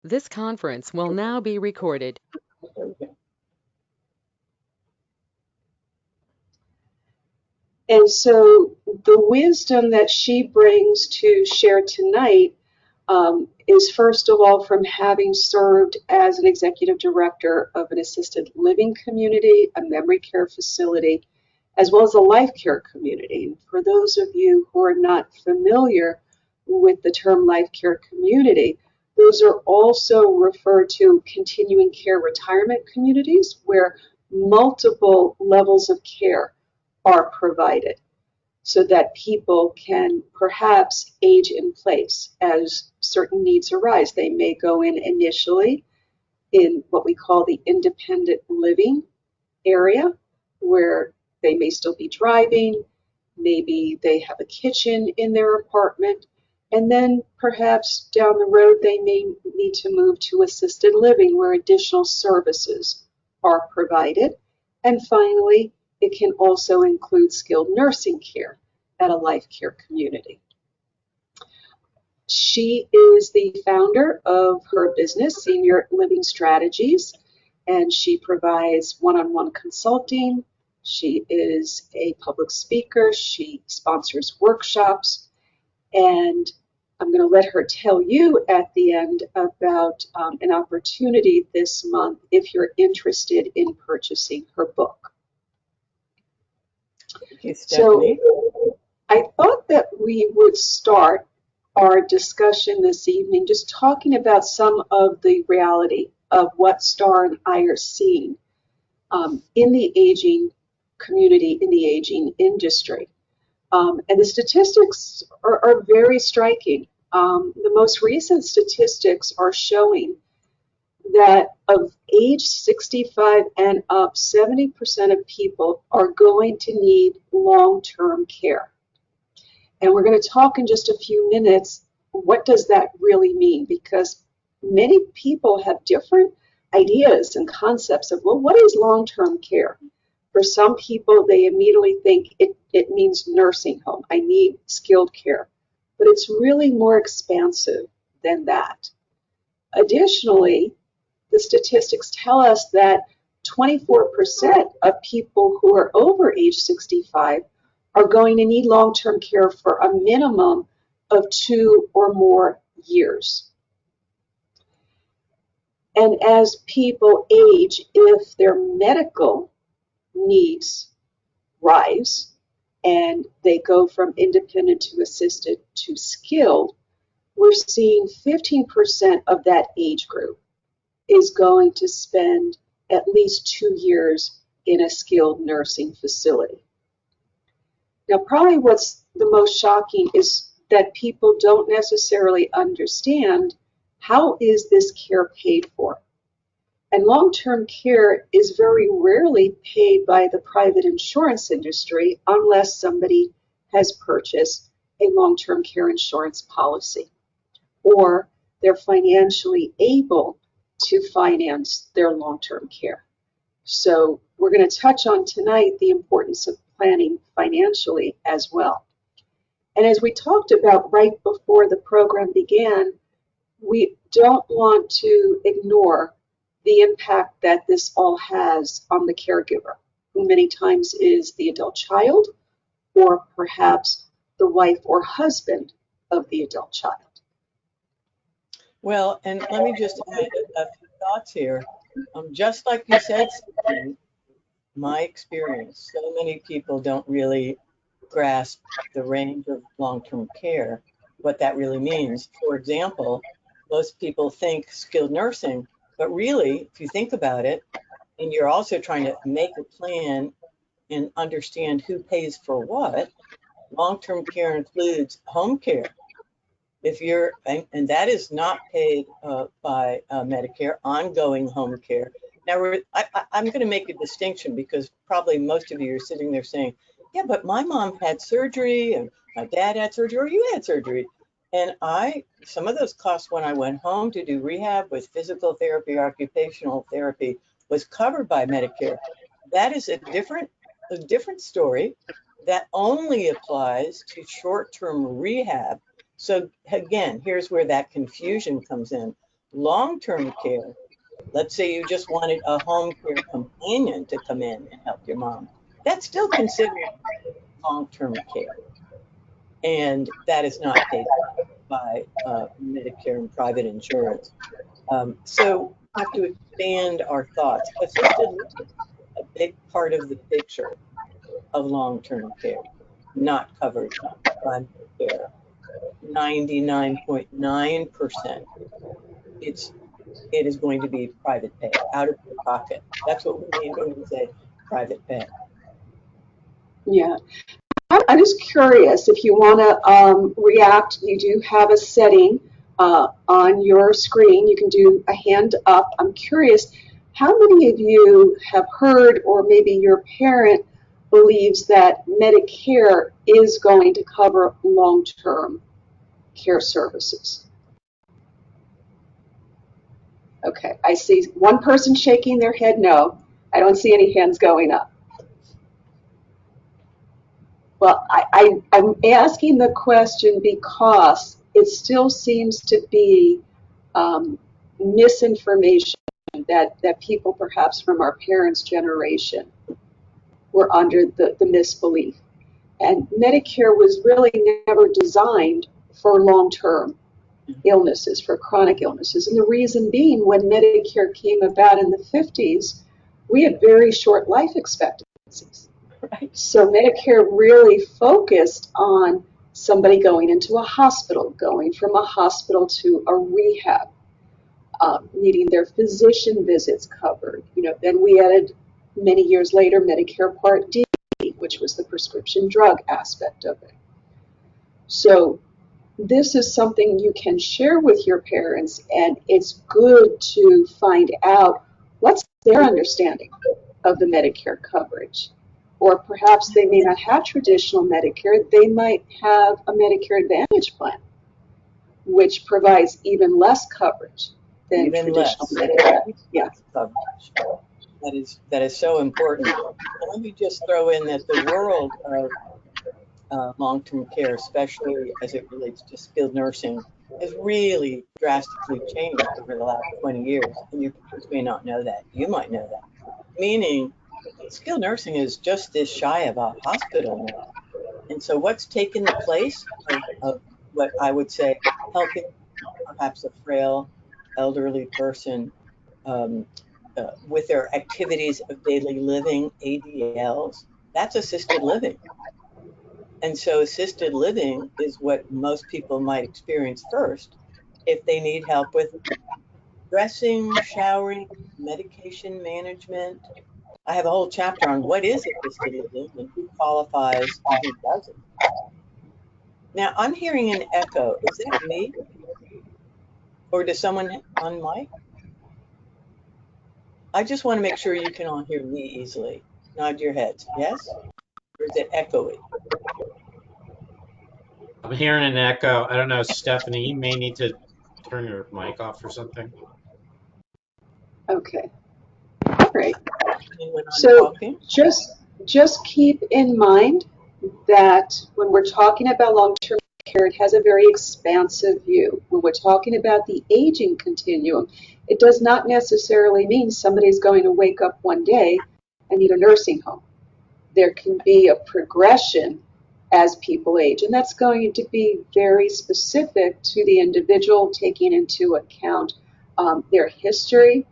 This conference will now be recorded. And so the wisdom that she brings to share tonight is, first of all, from having served as an executive director of an assisted living community, a memory care facility, as well as a life care community. And for those of you who are not familiar with the term life care community, those are also referred to continuing care retirement communities where multiple levels of care are provided so that people can perhaps age in place as certain needs arise. They may go in initially in what we call the independent living area, where they may still be driving, maybe they have a kitchen in their apartment, and then perhaps down the road they may need to move to assisted living where additional services are provided. And finally, it can also include skilled nursing care at a life care community. She is the founder of her business, Senior Living Strategies, and she provides one-on-one consulting. She is a public speaker. She sponsors workshops. And I'm going to let her tell you at the end about an opportunity this month if you're interested in purchasing her book. Thank you, Stephanie. So I thought that we would start our discussion this evening just talking about some of the reality of what Star and I are seeing in the aging community, in the aging industry. And the statistics are very striking. The most recent statistics are showing that of age 65 and up, 70% of people are going to need long-term care. And we're going to talk in just a few minutes, what does that really mean? Because many people have different ideas and concepts of, well, what is long-term care? For some people, they immediately think it means nursing home. I need skilled care. But it's really more expansive than that. Additionally, the statistics tell us that 24% of people who are over age 65 are going to need long-term care for a minimum of 2 or more years. And as people age, if their medical needs rise and they go from independent to assisted to skilled, we're seeing 15% of that age group is going to spend at least 2 years in a skilled nursing facility. Now, probably what's the most shocking is that people don't necessarily understand how is this care paid for. And long-term care is very rarely paid by the private insurance industry unless somebody has purchased a long-term care insurance policy or they're financially able to finance their long-term care. So we're going to touch on tonight the importance of planning financially as well. And as we talked about right before the program began, we don't want to ignore the impact that this all has on the caregiver, who many times is the adult child or perhaps the wife or husband of the adult child. Well, and let me just add a few thoughts here. Just like you said, Stephanie, my experience, so many people don't really grasp the range of long-term care, what that really means. For example, most people think skilled nursing, but really, if you think about it, and you're also trying to make a plan and understand who pays for what, long-term care includes home care. If you're, and that is not paid by Medicare, ongoing home care. Now, I'm going to make a distinction because probably most of you are sitting there saying, yeah, but my mom had surgery and my dad had surgery or you had surgery. And some of those costs when I went home to do rehab with physical therapy, occupational therapy was covered by Medicare. That is a different story that only applies to short-term rehab. So again, here's where that confusion comes in. Long-term care, let's say you just wanted a home care companion to come in and help your mom. That's still considered long-term care. And that is not paid by Medicare and private insurance. So we have to expand our thoughts. Assisted living is a big part of the picture of long-term care, not covered by Medicare. 99.9%, it is going to be private pay, out of your pocket. That's what we mean when we say private pay. Yeah. I'm just curious if you want to react. You do have a setting on your screen. You can do a hand up. I'm curious, how many of you have heard, or maybe your parent believes that Medicare is going to cover long-term care services? Okay, I see one person shaking their head no. I don't see any hands going up. Well, I'm asking the question because it still seems to be misinformation that people perhaps from our parents' generation were under the misbelief. And Medicare was really never designed for long-term illnesses, for chronic illnesses. And the reason being, when Medicare came about in the 50s, we had very short life expectancies. Right. So Medicare really focused on somebody going into a hospital, going from a hospital to a rehab, needing their physician visits covered. Then we added many years later Medicare Part D, which was the prescription drug aspect of it. So this is something you can share with your parents, and it's good to find out what's their understanding of the Medicare coverage. Or perhaps they may not have traditional Medicare, they might have a Medicare Advantage plan, which provides even less coverage than Even traditional less. Medicare. Yeah. Coverage. That is so important. And let me just throw in that the world of long-term care, especially as it relates to skilled nursing, has really drastically changed over the last 20 years. And you may not know that. You might know that. Meaning, skilled nursing is just this shy of a hospital now. And so what's taken the place of what I would say helping perhaps a frail elderly person with their activities of daily living, ADLs, that's assisted living. And so assisted living is what most people might experience first if they need help with dressing, showering, medication management. I have a whole chapter on what is assisted living and who qualifies and who doesn't. Now, I'm hearing an echo. Is that me? Or does someone on mic? I just want to make sure you can all hear me easily. Nod your heads. Yes? Or is it echoey? I'm hearing an echo. I don't know, Stephanie, you may need to turn your mic off or something. Okay. All right. When I'm So talking? just keep in mind that when we're talking about long-term care, it has a very expansive view. When we're talking about the aging continuum, it does not necessarily mean somebody's going to wake up one day and need a nursing home. There can be a progression as people age, and that's going to be very specific to the individual, taking into account their history,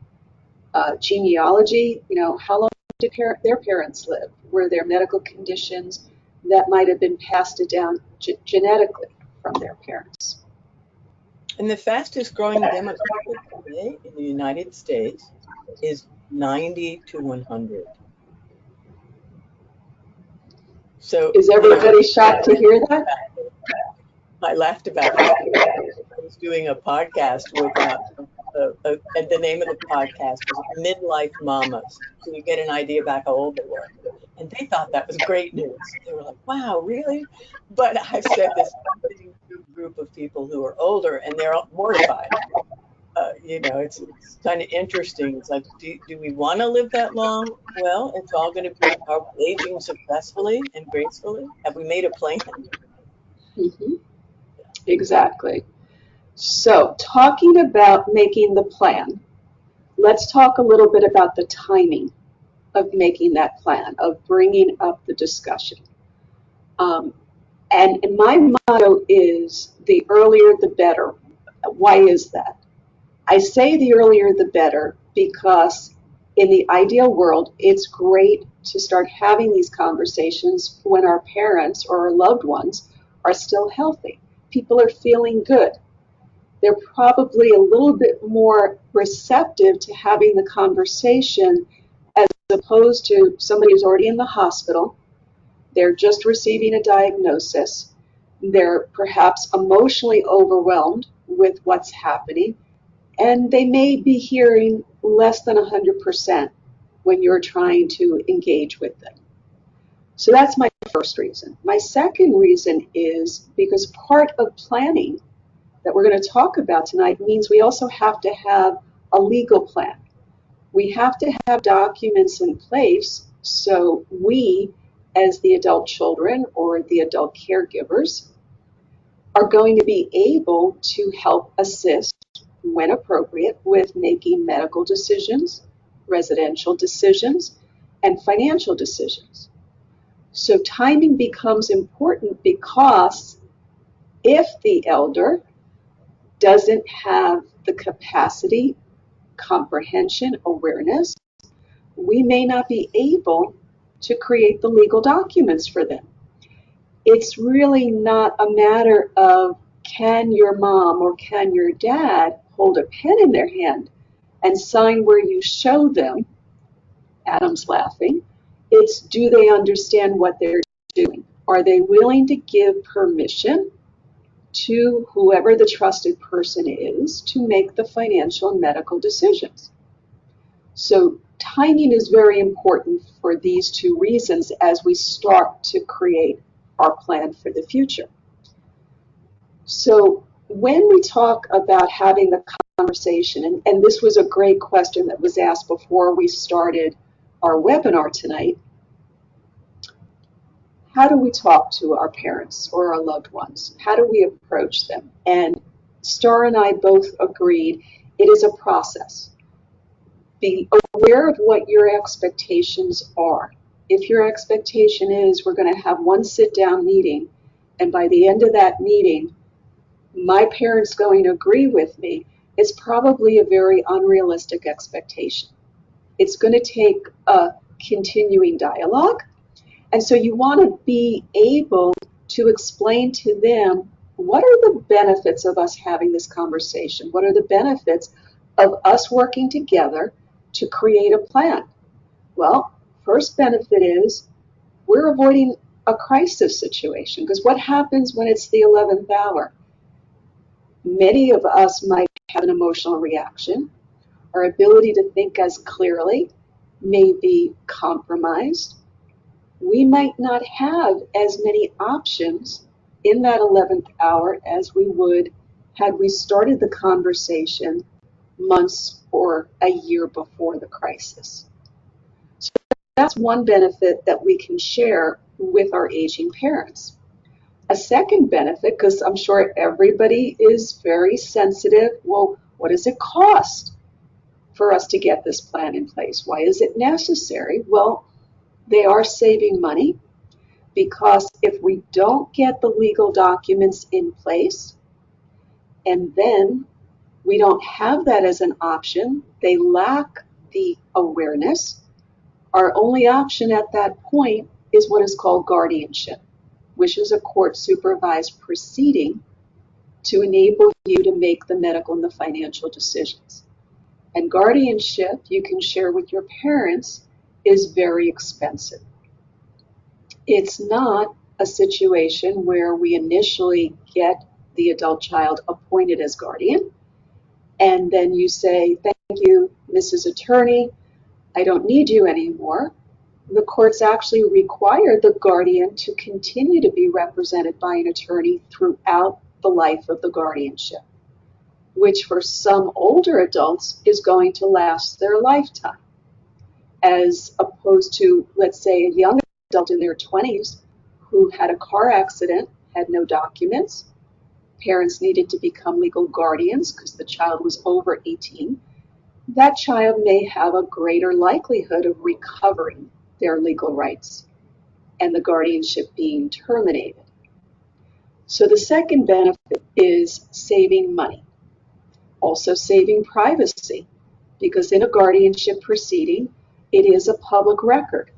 genealogy, how long did their parents live? Were there medical conditions that might have been passed down genetically from their parents? And the fastest growing demographic today in the United States is 90 to 100. So Is everybody shocked to hear that? I laughed about that. I was doing a podcast with, and the name of the podcast was Midlife Mamas. So you get an idea about how old they were. And they thought that was great news. They were like, wow, really? But I've said this thing to a group of people who are older, and they're mortified. It's kind of interesting. It's like, do we want to live that long? Well, it's all going to be, are we aging successfully and gracefully? Have we made a plan? Mm-hmm. Exactly. So, talking about making the plan, let's talk a little bit about the timing of making that plan, of bringing up the discussion. Um, and my motto is the earlier the better. Why is that? I say the earlier the better because in the ideal world, it's great to start having these conversations when our parents or our loved ones are still healthy. People are feeling good. They're probably a little bit more receptive to having the conversation as opposed to somebody who's already in the hospital. They're just receiving a diagnosis. They're perhaps emotionally overwhelmed with what's happening, and they may be hearing less than 100% when you're trying to engage with them. So that's my first reason. My second reason is because part of planning that we're going to talk about tonight means we also have to have a legal plan. We have to have documents in place so we, as the adult children or the adult caregivers, are going to be able to help assist when appropriate with making medical decisions, residential decisions, and financial decisions. So timing becomes important because if the elder doesn't have the capacity, comprehension, awareness, we may not be able to create the legal documents for them. It's really not a matter of can your mom or can your dad hold a pen in their hand and sign where you show them. Adam's laughing. It's do they understand what they're doing? Are they willing to give permission to whoever the trusted person is to make the financial and medical decisions? So timing is very important for these two reasons as we start to create our plan for the future. So when we talk about having the conversation, and this was a great question that was asked before we started our webinar tonight, how do we talk to our parents or our loved ones? How do we approach them? And Star and I both agreed it is a process. Be aware of what your expectations are. If your expectation is we're going to have one sit-down meeting, and by the end of that meeting, my parents going to agree with me, it's probably a very unrealistic expectation. It's going to take a continuing dialogue. And so you want to be able to explain to them what are the benefits of us having this conversation? What are the benefits of us working together to create a plan? Well, first benefit is we're avoiding a crisis situation, because what happens when it's the 11th hour? Many of us might have an emotional reaction. Our ability to think as clearly may be compromised. We might not have as many options in that 11th hour as we would had we started the conversation months or a year before the crisis. So that's one benefit that we can share with our aging parents. A second benefit, because I'm sure everybody is very sensitive, well, what does it cost for us to get this plan in place? Why is it necessary? Well, they are saving money because if we don't get the legal documents in place and then we don't have that as an option, they lack the awareness, our only option at that point is what is called guardianship, which is a court-supervised proceeding to enable you to make the medical and the financial decisions. And guardianship, you can share with your parents, is very expensive. It's not a situation where we initially get the adult child appointed as guardian, and then you say, thank you, Mrs. Attorney, I don't need you anymore. The courts actually require the guardian to continue to be represented by an attorney throughout the life of the guardianship, which for some older adults is going to last their lifetime, as opposed to, let's say, a young adult in their 20s who had a car accident, had no documents, parents needed to become legal guardians because the child was over 18, that child may have a greater likelihood of recovering their legal rights and the guardianship being terminated. So the second benefit is saving money, also saving privacy, because in a guardianship proceeding, it is a public record.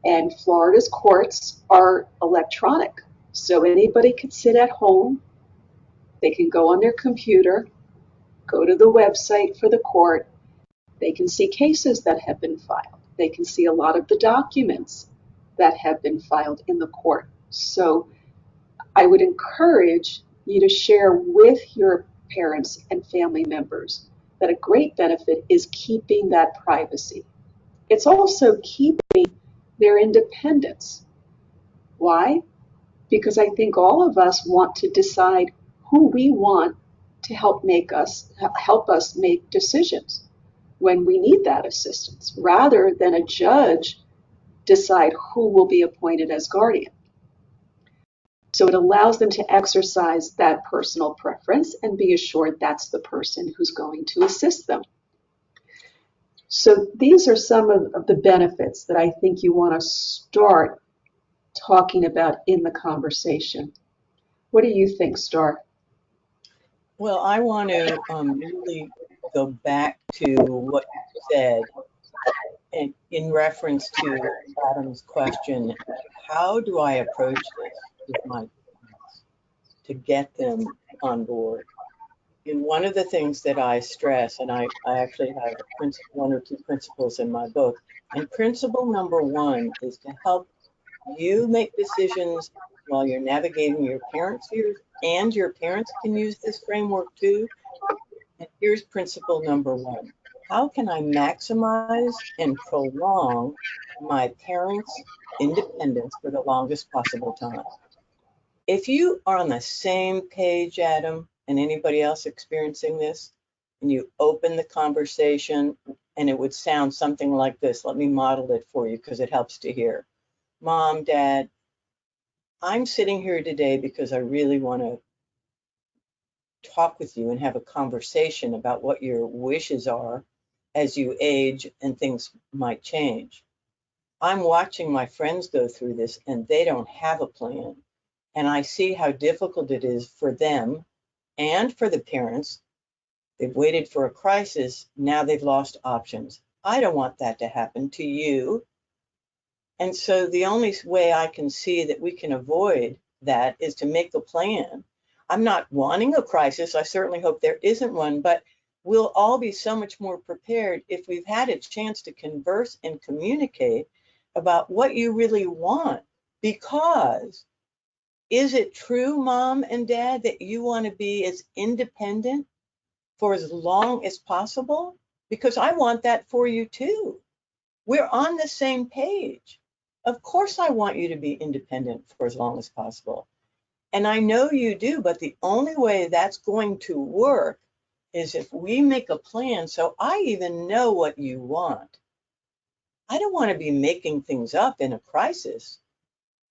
And Florida's courts are electronic. So anybody can sit at home, they can go on their computer, go to the website for the court, they can see cases that have been filed. They can see a lot of the documents that have been filed in the court. So I would encourage you to share with your parents and family members that a great benefit is keeping that privacy. It's also keeping their independence. Why? Because I think all of us want to decide who we want to help us make decisions when we need that assistance, rather than a judge decide who will be appointed as guardian. So it allows them to exercise that personal preference and be assured that's the person who's going to assist them. So these are some of the benefits that I think you want to start talking about in the conversation. What do you think, Star? Well, I want to really go back to what you said in reference to Adam's question. How do I approach this with my parents to get them on board? And one of the things that I stress, and I actually have one or two principles in my book, and principle number one is to help you make decisions while you're navigating your parents' years, and your parents can use this framework too. And here's principle number one. How can I maximize and prolong my parents' independence for the longest possible time? If you are on the same page, Adam, and anybody else experiencing this, and you open the conversation, and it would sound something like this. Let me model it for you because it helps to hear. Mom, Dad, I'm sitting here today because I really want to talk with you and have a conversation about what your wishes are as you age and things might change. I'm watching my friends go through this and they don't have a plan. And I see how difficult it is for them and for the parents. They've waited for a crisis. Now they've lost options. I don't want that to happen to you. And so the only way I can see that we can avoid that is to make a plan. I'm not wanting a crisis. I certainly hope there isn't one, but we'll all be so much more prepared if we've had a chance to converse and communicate about what you really want. Because is it true, Mom and Dad, that you want to be as independent for as long as possible? Because I want that for you too. We're on the same page. Of course, I want you to be independent for as long as possible. And I know you do, but the only way that's going to work is if we make a plan so I even know what you want. I don't want to be making things up in a crisis.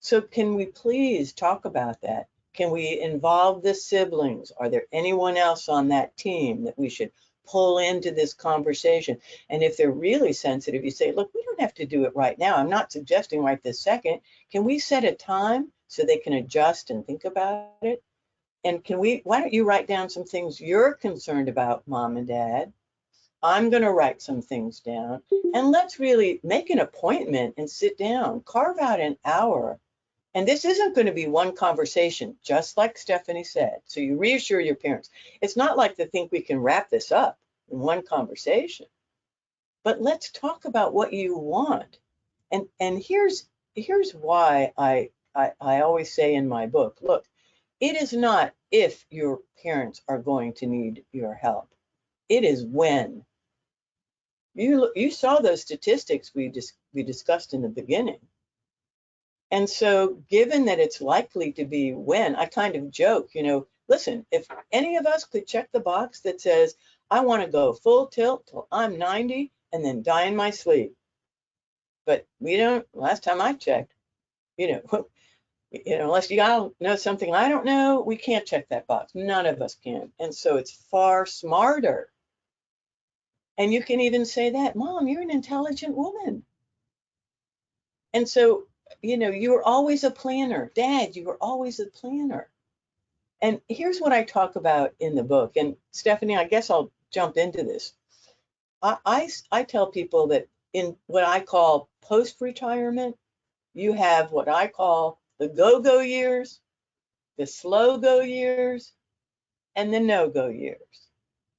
So can we please talk about that? Can we involve the siblings? Are there anyone else on that team that we should pull into this conversation? And if they're really sensitive, you say, look, we don't have to do it right now. I'm not suggesting right this second. Can we set a time so they can adjust and think about it? And why don't you write down some things you're concerned about, Mom and Dad? I'm going to write some things down. And let's really make an appointment and sit down, carve out an hour. And this isn't going to be one conversation, just like Stephanie said. So you reassure your parents. It's not like they think we can wrap this up in one conversation. But let's talk about what you want. And here's why I always say in my book, look, it is not if your parents are going to need your help. It is when. You saw those statistics we discussed in the beginning. And so given that it's likely to be when, I kind of joke, listen, if any of us could check the box that says, I want to go full tilt till I'm 90 and then die in my sleep. But we don't, last time I checked, Unless you gotta know something I don't know, we can't check that box. None of us can. And so it's far smarter. And you can even say that, Mom, you're an intelligent woman. And so, you were always a planner. Dad, you were always a planner. And here's what I talk about in the book. And Stephanie, I guess I'll jump into this. I tell people that in what I call post-retirement, you have what I call the go-go years, the slow-go years, and the no-go years.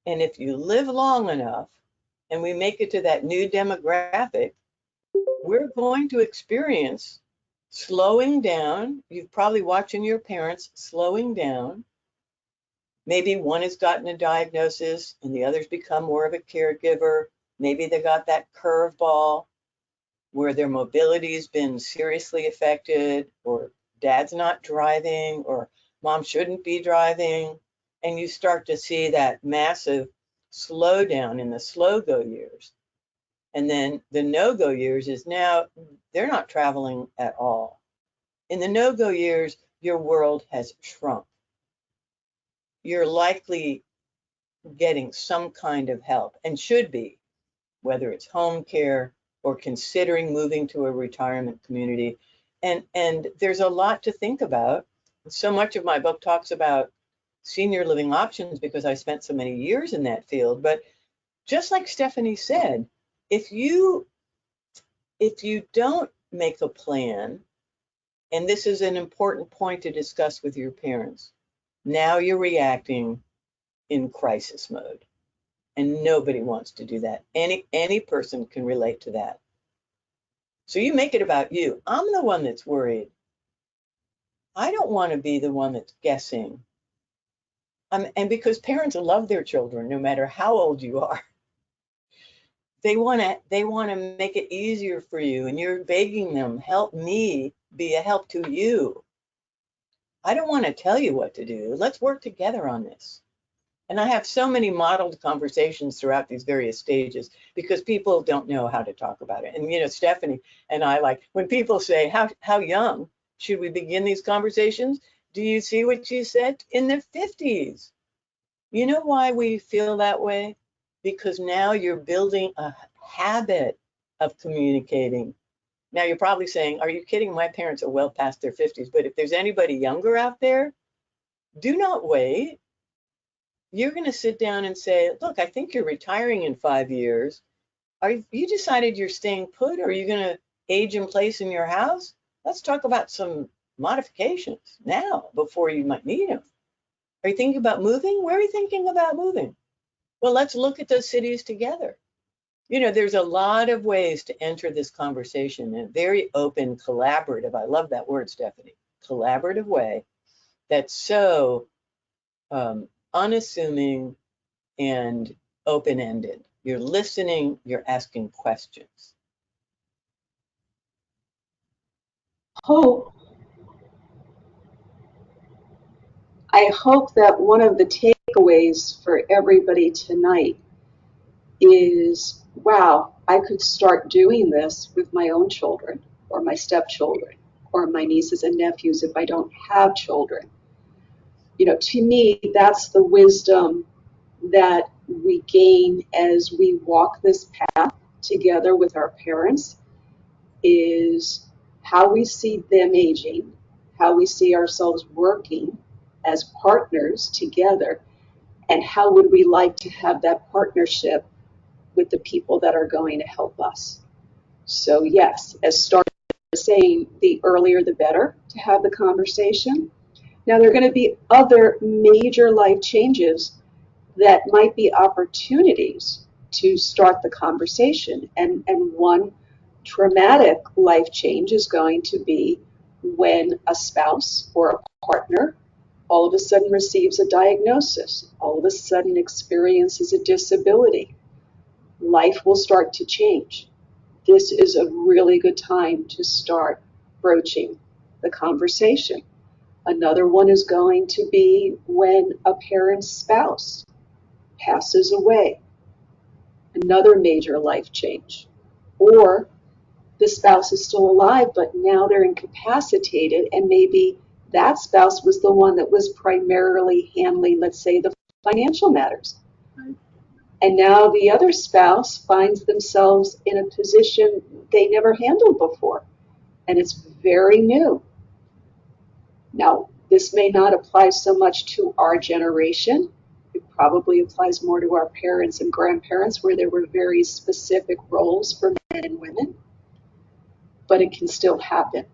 And if you live long enough and we make it to that new demographic, we're going to experience slowing down. You've probably watching your parents slowing down. Maybe one has gotten a diagnosis and the other's become more of a caregiver. Maybe they got that curveball where their mobility has been seriously affected, or dad's not driving, or mom shouldn't be driving. And you start to see that massive slowdown in the slow go years. And then the no go years is now they're not traveling at all. In the no go years, your world has shrunk. You're likely getting some kind of help, and should be, whether it's home care or considering moving to a retirement community. And there's a lot to think about. So much of my book talks about senior living options because I spent so many years in that field. But just like Stephanie said, if you don't make a plan, and this is an important point to discuss with your parents, now you're reacting in crisis mode. And nobody wants to do that. Any person can relate to that. So you make it about you. I'm the one that's worried. I don't want to be the one that's guessing. And because parents love their children, no matter how old you are, they want to make it easier for you, and you're begging them, help me be a help to you. I don't want to tell you what to do. Let's work together on this. And I have so many modeled conversations throughout these various stages because people don't know how to talk about it. And Stephanie and I, like when people say, how young should we begin these conversations? Do you see what she said? In their 50s. You know why we feel that way? Because now you're building a habit of communicating. Now you're probably saying, are you kidding? My parents are well past their 50s. But if there's anybody younger out there, do not wait. You're going to sit down and say, look, I think you're retiring in 5 years. Are you decided you're staying put, or are you going to age in place in your house? Let's talk about some modifications now before you might need them. Are you thinking about moving? Where are you thinking about moving? Well, let's look at those cities together. There's a lot of ways to enter this conversation in a very open, collaborative, I love that word, Stephanie, collaborative way that's so unassuming and open-ended. You're listening, you're asking questions. I hope that one of the takeaways for everybody tonight is, wow, I could start doing this with my own children or my stepchildren or my nieces and nephews if I don't have children. To me, that's the wisdom that we gain as we walk this path together with our parents, is how we see them aging, how we see ourselves working as partners together, and how would we like to have that partnership with the people that are going to help us. So yes, as Star was saying, the earlier the better to have the conversation. Now there are going to be other major life changes that might be opportunities to start the conversation. And one traumatic life change is going to be when a spouse or a partner all of a sudden receives a diagnosis, all of a sudden experiences a disability. Life will start to change. This is a really good time to start broaching the conversation. Another one is going to be when a parent's spouse passes away, another major life change. Or the spouse is still alive, but now they're incapacitated, and maybe that spouse was the one that was primarily handling, let's say, the financial matters. And now the other spouse finds themselves in a position they never handled before, and it's very new. Now, this may not apply so much to our generation. It probably applies more to our parents and grandparents, where there were very specific roles for men and women, but it can still happen.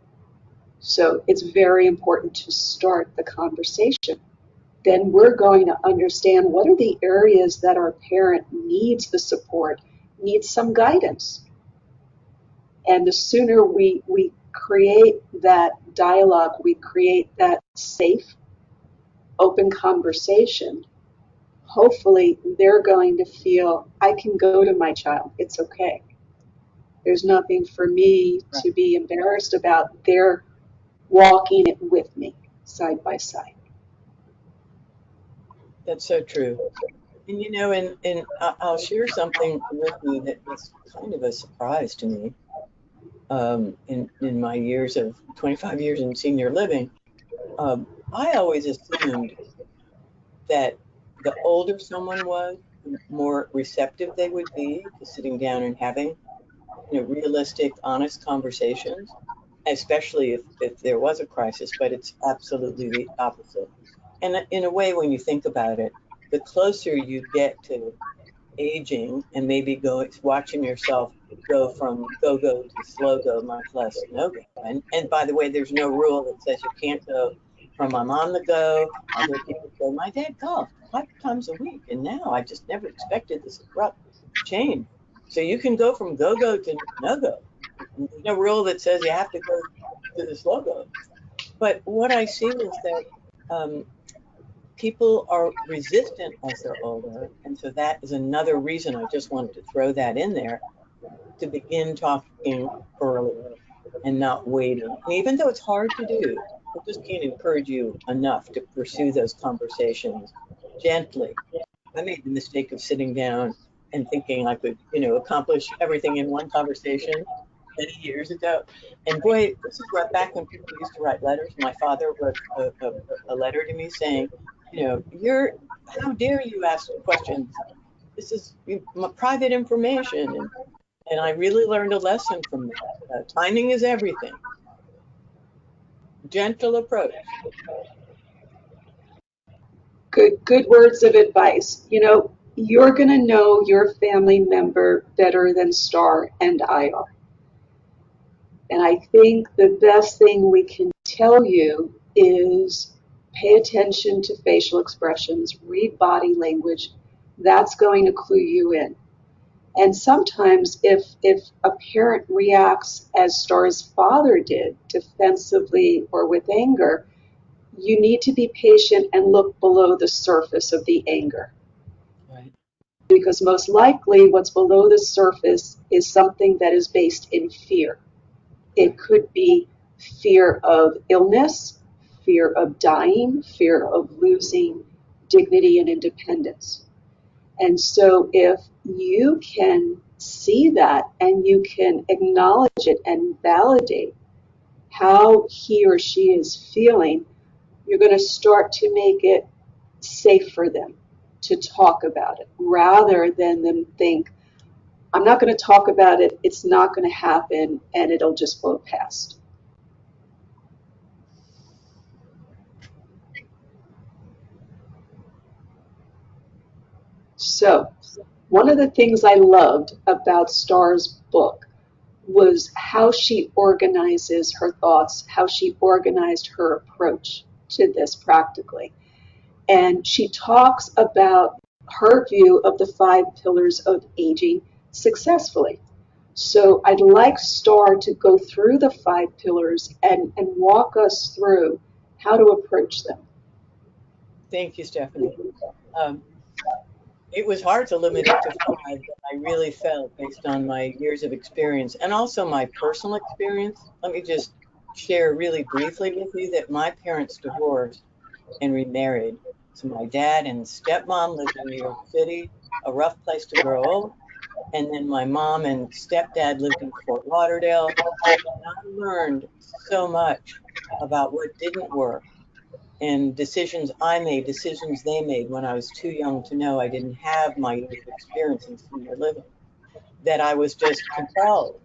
So it's very important to start the conversation. Then we're going to understand what are the areas that our parent needs the support, needs some guidance. And the sooner we create that dialogue, we create that safe, open conversation, hopefully they're going to feel, I can go to my child, it's okay. There's nothing for me to be embarrassed about. They're walking it with me, side by side. That's so true. And you know, and I'll share something with you that was kind of a surprise to me. In my years of 25 years in senior living, I always assumed that the older someone was, the more receptive they would be to sitting down and having, realistic, honest conversations, especially if there was a crisis, but it's absolutely the opposite. And in a way, when you think about it, the closer you get to aging and maybe watching yourself go from go-go to slow-go, much less no-go. And by the way, there's no rule that says you can't go from I'm on the go. I hear people say, my dad golfed 5 times a week, and now I just never expected this abrupt change. So you can go from go-go to no-go. There's no rule that says you have to go to the slow-go. But what I see is that people are resistant as they're older. And so that is another reason I just wanted to throw that in there, to begin talking earlier and not waiting. And even though it's hard to do, I just can't encourage you enough to pursue those conversations gently. I made the mistake of sitting down and thinking I could, accomplish everything in one conversation many years ago. And boy, this is right back when people used to write letters. My father wrote a letter to me saying, how dare you ask questions? This is private information. And I really learned a lesson from that. Timing is everything. Gentle approach. Good words of advice. You're going to know your family member better than Star and I are. And I think the best thing we can tell you is pay attention to facial expressions, read body language. That's going to clue you in. And sometimes if a parent reacts as Star's father did, defensively or with anger, you need to be patient and look below the surface of the anger. Right. Because most likely what's below the surface is something that is based in fear. It could be fear of illness, fear of dying, fear of losing dignity and independence. And so if you can see that and you can acknowledge it and validate how he or she is feeling, you're going to start to make it safe for them to talk about it, rather than them think, I'm not going to talk about it, it's not going to happen, and it'll just blow past. So, one of the things I loved about Star's book was how she organizes her thoughts, how she organized her approach to this practically. And she talks about her view of the 5 pillars of aging successfully. So I'd like Star to go through the 5 pillars and walk us through how to approach them. Thank you, Stephanie. It was hard to limit it to 5, but I really felt, based on my years of experience and also my personal experience, let me just share really briefly with you that my parents divorced and remarried. So my dad and stepmom lived in New York City, a rough place to grow old. And then my mom and stepdad lived in Fort Lauderdale. And I learned so much about what didn't work and decisions I made, decisions they made when I was too young to know. I didn't have my years of experience in senior living, that I was just compelled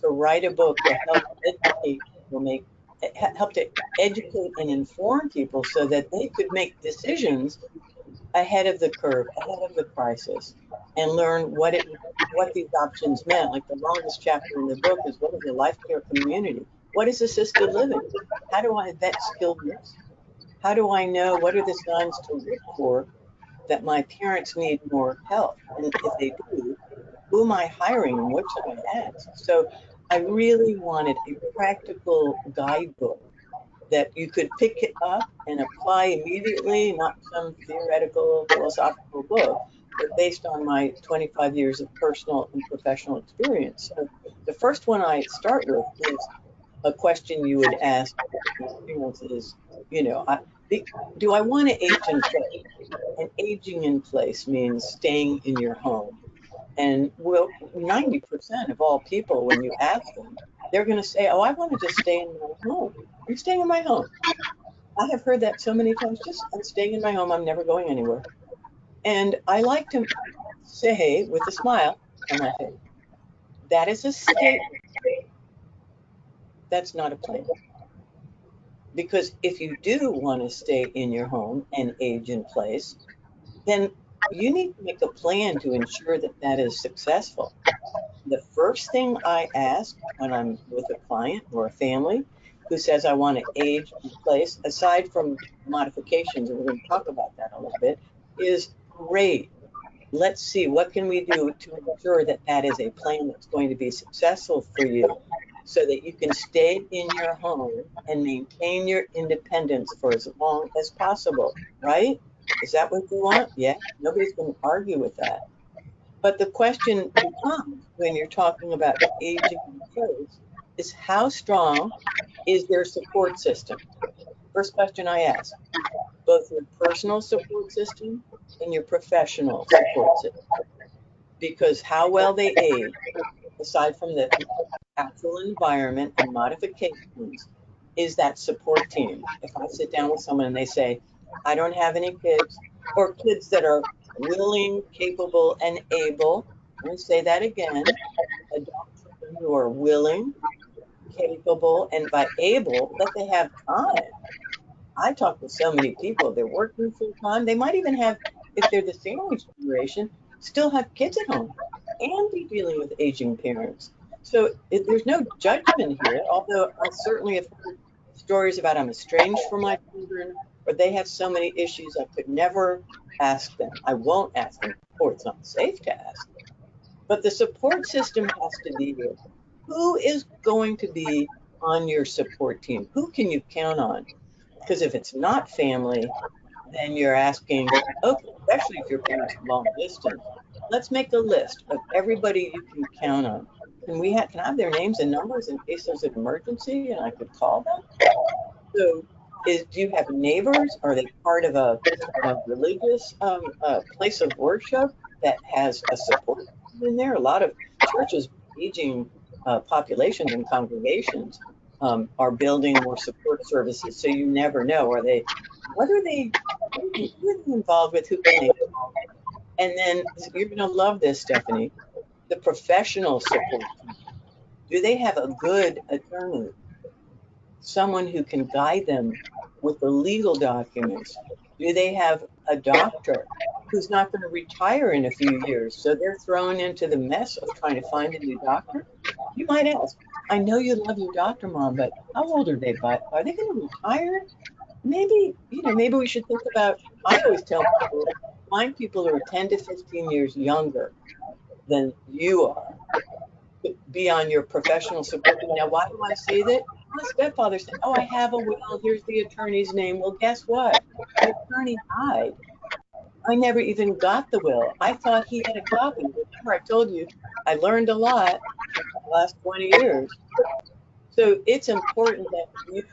to write a book to help educate people, help to educate and inform people so that they could make decisions ahead of the curve, ahead of the crisis, and learn what these options meant. Like the longest chapter in the book is, what is a life care community? What is assisted living? How do I vet skilled nursing? How do I know what are the signs to look for that my parents need more help? And if they do, who am I hiring and what should I ask? So I really wanted a practical guidebook that you could pick it up and apply immediately, not some theoretical philosophical book, but based on my 25 years of personal and professional experience. So the first one I start with is a question you would ask your parents is, you know, do I want to age in place? And aging in place means staying in your home. And well, 90% of all people, when you ask them, they're going to say, oh, I want to just stay in my home. I'm staying in my home. I have heard that so many times. Just, I'm staying in my home. I'm never going anywhere. And I like to say with a smile on my face, that is a statement. That's not a plan. Because if you do want to stay in your home and age in place, then you need to make a plan to ensure that that is successful. The first thing I ask when I'm with a client or a family who says I want to age in place, aside from modifications, and we're going to talk about that a little bit, is great. Let's see, what can we do to ensure that that is a plan that's going to be successful for you so that you can stay in your home and maintain your independence for as long as possible, right? Is that what you want? Yeah, nobody's going to argue with that. But the question becomes, when you're talking about aging in place, is how strong is their support system? First question I ask, both your personal support system and your professional support system, because how well they age, aside from the actual environment and modifications, is that support team. If I sit down with someone and they say, I don't have any kids, or kids that are willing, capable, and able, let me say that again, adult children who are willing, capable, and by able, that they have time. I talk to so many people, they're working full time. They might even have, if they're the sandwich generation, still have kids at home and be dealing with aging parents. So there's no judgment here, although I certainly have heard stories about I'm estranged from my children, or they have so many issues I could never ask them. I won't ask them, or it's not safe to ask. But the support system has to be here. Who is going to be on your support team? Who can you count on? Because if it's not family, then you're asking, okay, especially if your parents are long distance, let's make a list of everybody you can count on. Can I have their names and numbers in case there's an emergency and I could call them? So do you have neighbors? Are they part of a religious place of worship that has a support in there? A lot of churches, aging populations and congregations are building more support services. So you never know. What are they, who are they involved with? Who can they call? And then you're going to love this, Stephanie, the professional support team. Do they have a good attorney, someone who can guide them with the legal documents? Do they have a doctor who's not going to retire in a few years? So they're thrown into the mess of trying to find a new doctor. You might ask, I know you love your doctor, Mom, but how old are they? But are they going to retire? Maybe, maybe we should think about, I always tell people, find people who are 10 to 15 years younger than you are, be on your professional support team. Now, why do I say that? My stepfather said, oh, I have a will. Here's the attorney's name. Well, guess what? The attorney died. I never even got the will. I thought he had a copy. Remember, I told you I learned a lot in the last 20 years. So it's important that you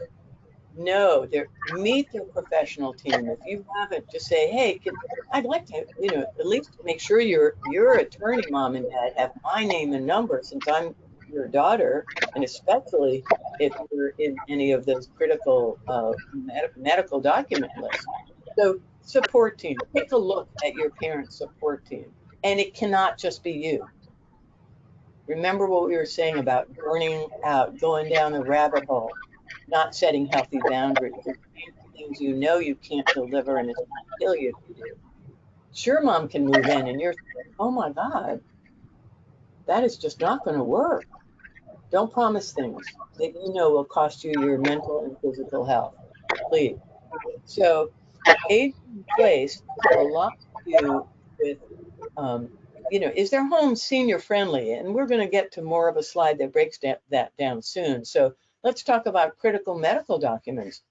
No, meet their professional team. If you haven't, just say, hey, I'd like to, at least make sure your attorney, mom and dad, have my name and number since I'm your daughter, and especially if you're in any of those critical medical document lists. So support team, take a look at your parents' support team, and it cannot just be you. Remember what we were saying about burning out, going down the rabbit hole, not setting healthy boundaries, agreeing to things you know you can't deliver and it's going to kill you if you do. Sure, mom can move in and you're thinking, oh my God, that is just not going to work. Don't promise things that you know will cost you your mental and physical health. Please. So age and place has a lot to do with, um, is their home senior friendly? And we're going to get to more of a slide that breaks that down soon. So let's talk about critical medical documents.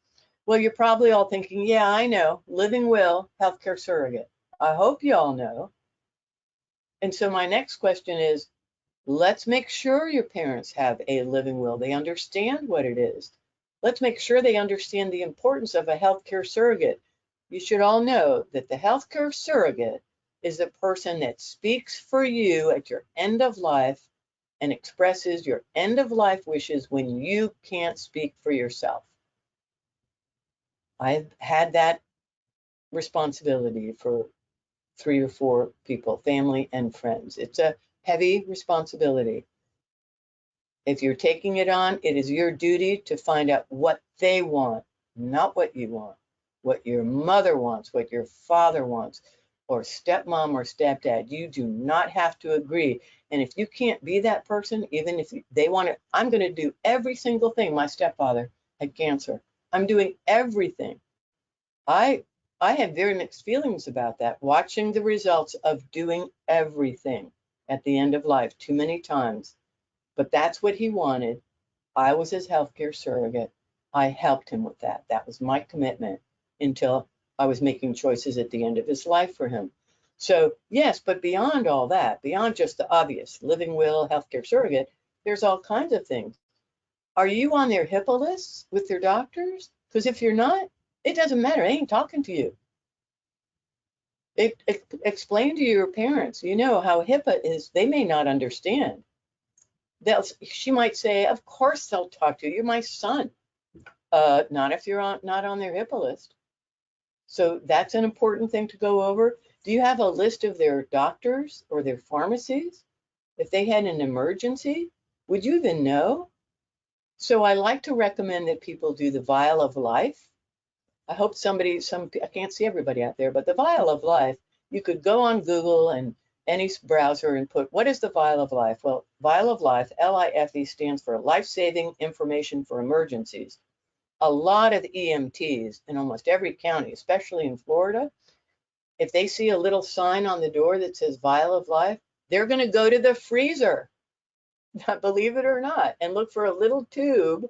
Well, you're probably all thinking, yeah, I know, living will, healthcare surrogate. I hope you all know. And so my next question is, let's make sure your parents have a living will. They understand what it is. Let's make sure they understand the importance of a healthcare surrogate. You should all know that the healthcare surrogate is the person that speaks for you at your end of life and expresses your end of life wishes when you can't speak for yourself. I've had that responsibility for 3 or 4 people, family and friends. It's a heavy responsibility. If you're taking it on, it is your duty to find out what they want, not what you want, what your mother wants, what your father wants, or stepmom or stepdad. You do not have to agree. And if you can't be that person, even if they want to, I'm going to do every single thing. My stepfather had cancer. I'm doing everything. I have very mixed feelings about that, watching the results of doing everything at the end of life too many times. But that's what he wanted. I was his healthcare surrogate. I helped him with that. That was my commitment until I was making choices at the end of his life for him. So, yes, but beyond all that, beyond just the obvious living will, healthcare surrogate, there's all kinds of things. Are you on their HIPAA lists with their doctors? Because if you're not, it doesn't matter. They ain't talking to you. Explain to your parents, how HIPAA is, they may not understand. She might say, of course they'll talk to you. You're my son. Not if you're not on their HIPAA list. So that's an important thing to go over. Do you have a list of their doctors or their pharmacies? If they had an emergency, would you even know? So I like to recommend that people do the Vial of Life. I hope I can't see everybody out there, but the Vial of Life, you could go on Google and any browser and put, what is the Vial of Life? Well, Vial of Life, LIFE, stands for Life-Saving Information for Emergencies. A lot of EMTs in almost every county, especially in Florida, if they see a little sign on the door that says Vial of Life, they're going to go to the freezer, believe it or not, and look for a little tube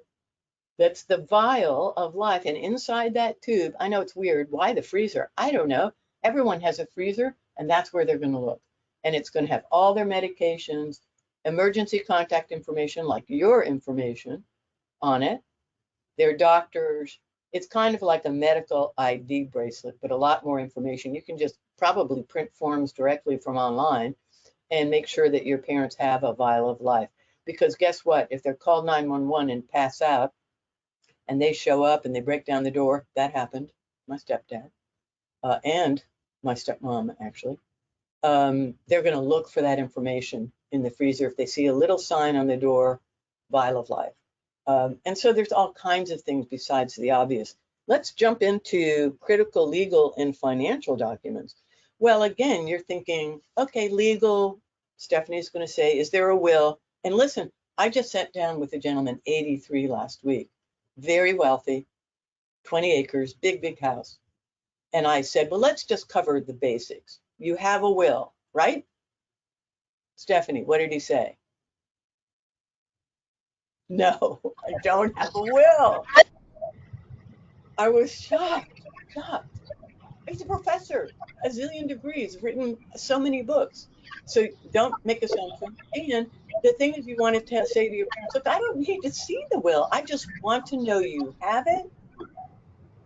that's the vial of life. And inside that tube, I know it's weird. Why the freezer? I don't know. Everyone has a freezer, and that's where they're going to look. And it's going to have all their medications, emergency contact information, like your information on it, their doctors. It's kind of like a medical ID bracelet, but a lot more information. You can just probably print forms directly from online and make sure that your parents have a vial of life. Because guess what? If they're called 911 and pass out, and they show up and they break down the door, that happened, my stepdad, and my stepmom, actually, they're going to look for that information in the freezer if they see a little sign on the door, Vial of Life. And so there's all kinds of things besides the obvious. Let's jump into critical legal and financial documents. Well, again, you're thinking, okay, legal, Stephanie's going to say, is there a will? And listen, I just sat down with a gentleman, 83 last week, very wealthy, 20 acres, big house. And I said, well, let's just cover the basics. You have a will, right? Stephanie, what did he say? No, I don't have a will. I was shocked. He's a professor, a zillion degrees, written so many books. So don't make assumptions. And the thing is, you want to say to your parents, look, I don't need to see the will. I just want to know you have it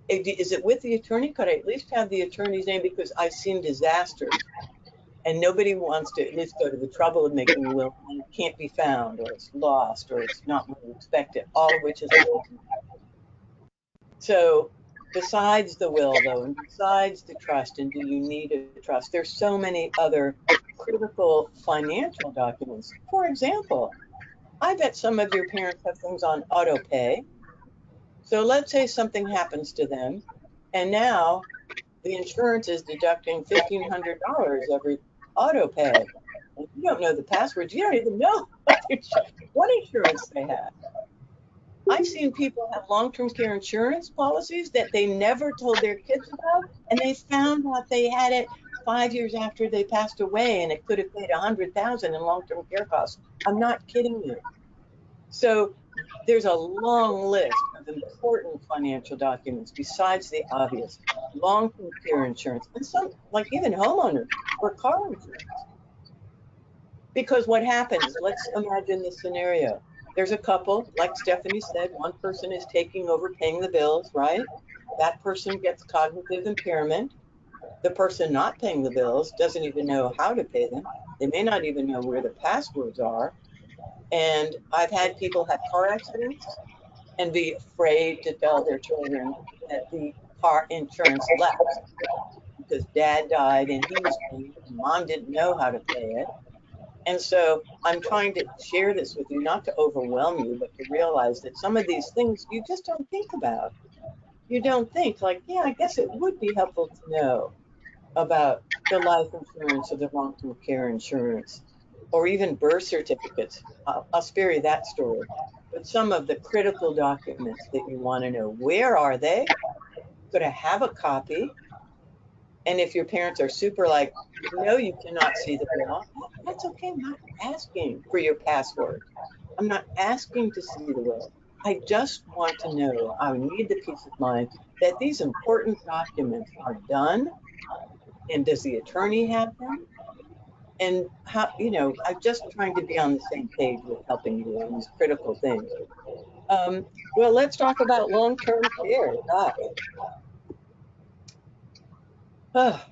Is it with the attorney? Could I at least have the attorney's name? Because I've seen disasters and nobody wants to at least go to the trouble of making a will and it can't be found, or it's lost, or it's not what you expect it, all of which has happened to me. So besides the will, though, and besides the trust, and do you need a trust, there's so many other critical financial documents. For example, I bet some of your parents have things on auto pay. So let's say something happens to them, and now the insurance is deducting $1,500 every auto pay. And you don't know the passwords. You don't even know what insurance they have. I've seen people have long-term care insurance policies that they never told their kids about, and they found out they had it 5 years after they passed away, and it could have paid $100,000 in long-term care costs. I'm not kidding you. So there's a long list of important financial documents besides the obvious: long-term care insurance, and some, like even homeowners or car insurance. Because what happens, let's imagine the scenario. There's a couple, like Stephanie said, one person is taking over paying the bills, right? That person gets cognitive impairment. The person not paying the bills doesn't even know how to pay them. They may not even know where the passwords are. And I've had people have car accidents and be afraid to tell their children that the car insurance lapsed because dad died and he was paying it and mom didn't know how to pay it. And so I'm trying to share this with you, not to overwhelm you, but to realize that some of these things you just don't think about. You don't think like, yeah, I guess it would be helpful to know about the life insurance or the long-term care insurance, or even birth certificates. I'll spare you that story. But some of the critical documents that you want to know, where are they? Could I have a copy? And if your parents are super like, no, you cannot see the will, that's okay. I'm not asking for your password. I'm not asking to see the will. I just want to know, I need the peace of mind that these important documents are done. And does the attorney have them? And how, I'm just trying to be on the same page with helping you on these critical things. Well, let's talk about long-term care. Gosh. Oh,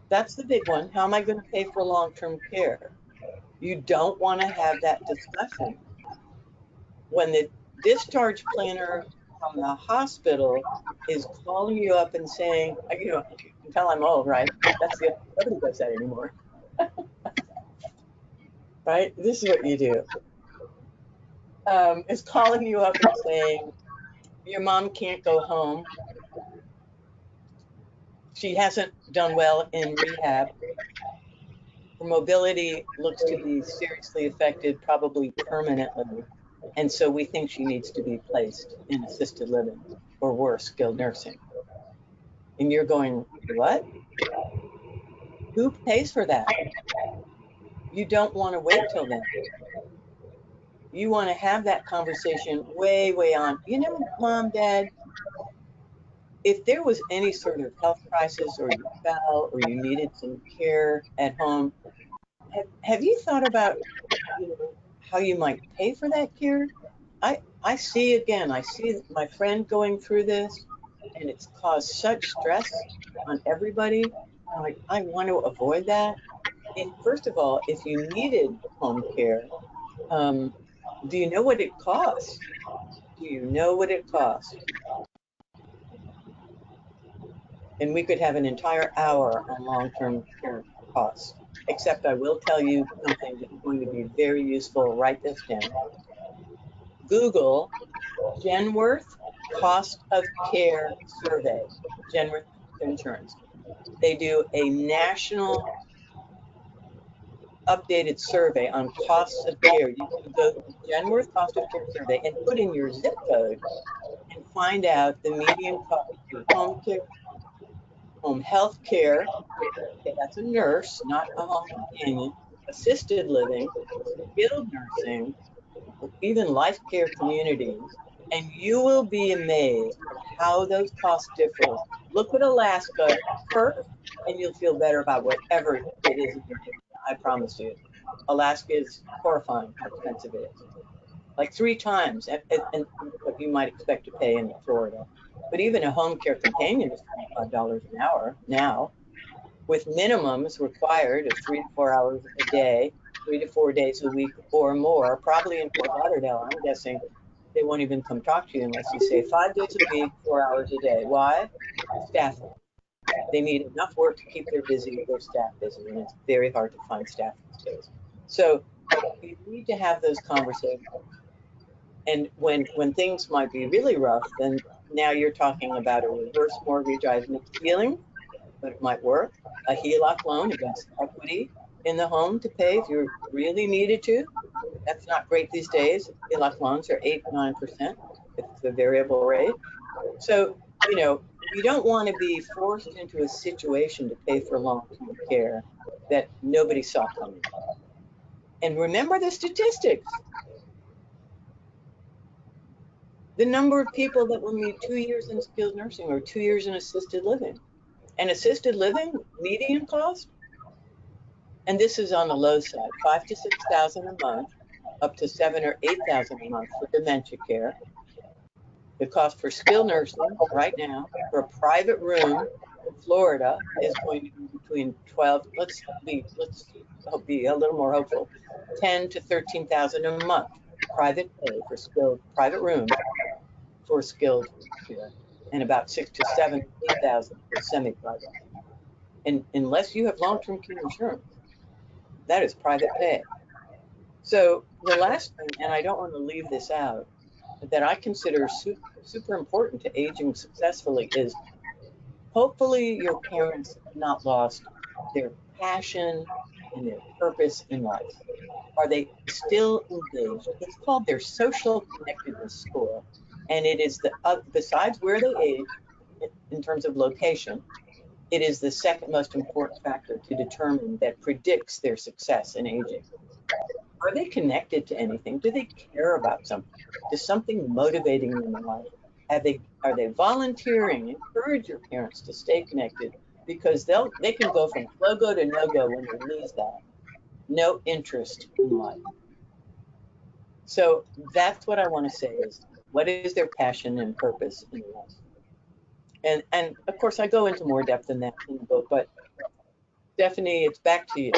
that's the big one. How am I going to pay for long-term care? You don't want to have that discussion when the discharge planner from the hospital is calling you up and saying, you can tell I'm old, right? Nobody does that anymore, right? This is what you do. Is calling you up and saying, your mom can't go home. She hasn't done well in rehab. Her mobility looks to be seriously affected, probably permanently. And so we think she needs to be placed in assisted living or worse, skilled nursing. And you're going, what? Who pays for that? You don't want to wait till then. You want to have that conversation way, way on. Mom, Dad, if there was any sort of health crisis or you fell or you needed some care at home, have you thought about how you might pay for that care? I see my friend going through this, and it's caused such stress on everybody. I'm like, I want to avoid that. And first of all, if you needed home care, do you know what it costs? Do you know what it costs? And we could have an entire hour on long-term care costs. Except I will tell you something that is going to be very useful. Write this down. Google Genworth Cost of Care Survey, Genworth Insurance. They do a national updated survey on costs of care. You can go to Genworth Cost of Care Survey and put in your zip code and find out the median cost for home care, home health care. Okay, that's a nurse, not a home companion. Assisted living, skilled nursing, even life care communities, and you will be amazed at how those costs differ. Look at Alaska first, and you'll feel better about whatever it is in your area. I promise you. Alaska is horrifying how expensive it is. Like 3 times and what you might expect to pay in Florida. But even a home care companion is $25 an hour now, with minimums required of 3 to 4 hours a day, 3 to 4 days a week or more. Probably in Fort Lauderdale, I'm guessing they won't even come talk to you unless you say 5 days a week, 4 hours a day. Why? Staffing. They need enough work to keep their staff busy, and it's very hard to find staff these days. So you need to have those conversations. And when things might be really rough, then now you're talking about a reverse mortgage. I have mixed feelings, but it might work. A HELOC loan against equity in the home to pay if you really needed to. That's not great these days. HELOC loans are 8-9% if it's a variable rate. So, you don't want to be forced into a situation to pay for long-term care that nobody saw coming. And remember the statistics. The number of people that will need 2 years in skilled nursing or 2 years in assisted living. And assisted living median cost, and this is on the low side, 5,000 to 6,000 a month, up to 7,000 or 8,000 a month for dementia care. The cost for skilled nursing right now for a private room in Florida is going to be between 12. Let's be a little more hopeful. 10 to 13,000 a month private pay for skilled private room for skilled care, and about 6 to 7, 8,000 for semi-private. And unless you have long-term care insurance, that is private pay. So the last thing, and I don't want to leave this out, that I consider super important to aging successfully is hopefully your parents have not lost their passion and their purpose in life. Are they still engaged? It's called their social connectedness score. And it is besides where they age in terms of location, it is the second most important factor to determine that predicts their success in aging. Are they connected to anything? Do they care about something? Is something motivating them in life? Are they volunteering? Encourage your parents to stay connected, because they can go from slow go to no go when they lose that. No interest in life. So that's what I want to say is, what is their passion and purpose in life? And of course I go into more depth in that in the book, but Stephanie, it's back to you.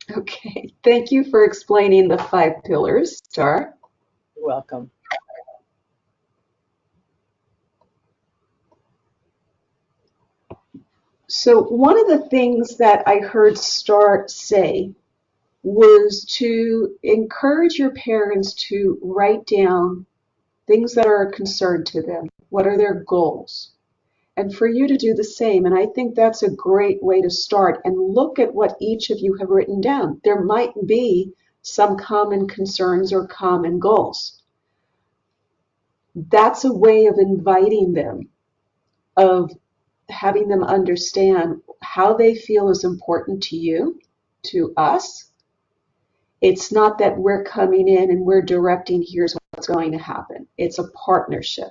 Okay, thank you for explaining the 5 pillars, Star. You're welcome. So one of the things that I heard Star say was to encourage your parents to write down things that are a concern to them. What are their goals? And for you to do the same. And I think that's a great way to start, and look at what each of you have written down. There might be some common concerns or common goals. That's a way of inviting them, of having them understand how they feel is important to you, to us. It's not that we're coming in and we're directing, here's what's going to happen. It's a partnership.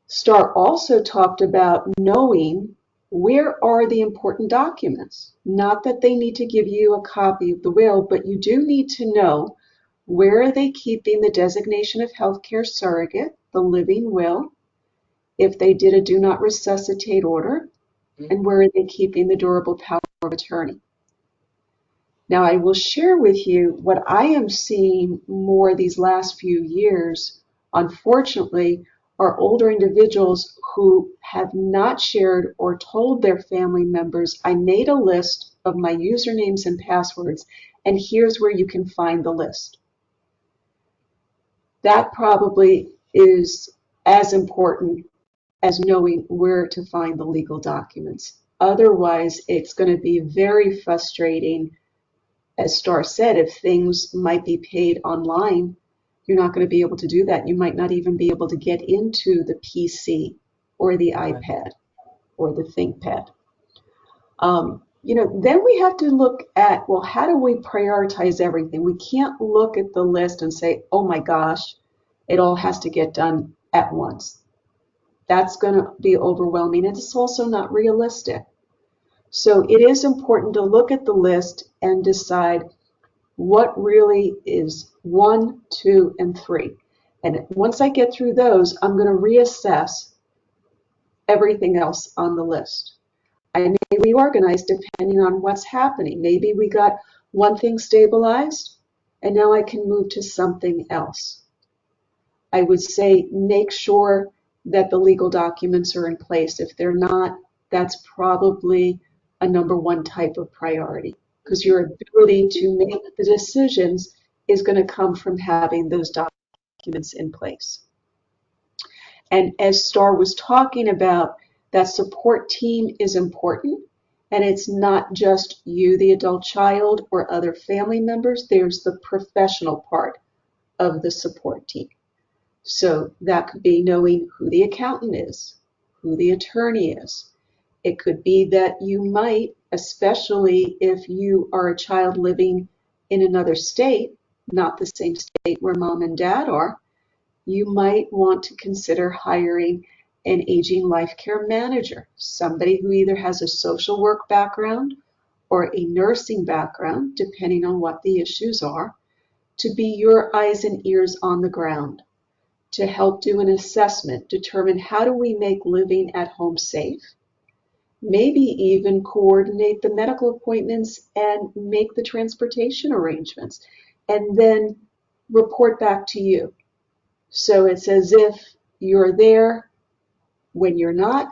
Star also talked about knowing where are the important documents. Not that they need to give you a copy of the will, but you do need to know where are they keeping the designation of healthcare surrogate, the living will, if they did a do not resuscitate order, and where are they keeping the durable power of attorney. Now, I will share with you what I am seeing more these last few years, unfortunately, are older individuals who have not shared or told their family members, I made a list of my usernames and passwords, and here's where you can find the list. That probably is as important as knowing where to find the legal documents. Otherwise, it's going to be very frustrating. As Star said, if things might be paid online, you're not going to be able to do that. You might not even be able to get into the PC or the iPad or the ThinkPad. Then we have to look at, well, how do we prioritize everything? We can't look at the list and say, oh my gosh, it all has to get done at once. That's going to be overwhelming. It's also not realistic. So it is important to look at the list and decide what really is 1, 2, and 3. And once I get through those, I'm going to reassess everything else on the list. I may reorganize depending on what's happening. Maybe we got one thing stabilized, and now I can move to something else. I would say make sure that the legal documents are in place. If they're not, that's probably a number one type of priority, because your ability to make the decisions is going to come from having those documents in place. And as Star was talking about, that support team is important. And it's not just you, the adult child, or other family members. There's the professional part of the support team. So that could be knowing who the accountant is, who the attorney is. It could be that you might, especially if you are a child living in another state, not the same state where mom and dad are, you might want to consider hiring an aging life care manager, somebody who either has a social work background or a nursing background, depending on what the issues are, to be your eyes and ears on the ground, to help do an assessment, determine how do we make living at home safe, maybe even coordinate the medical appointments and make the transportation arrangements, and then report back to you. So it's as if you're there when you're not,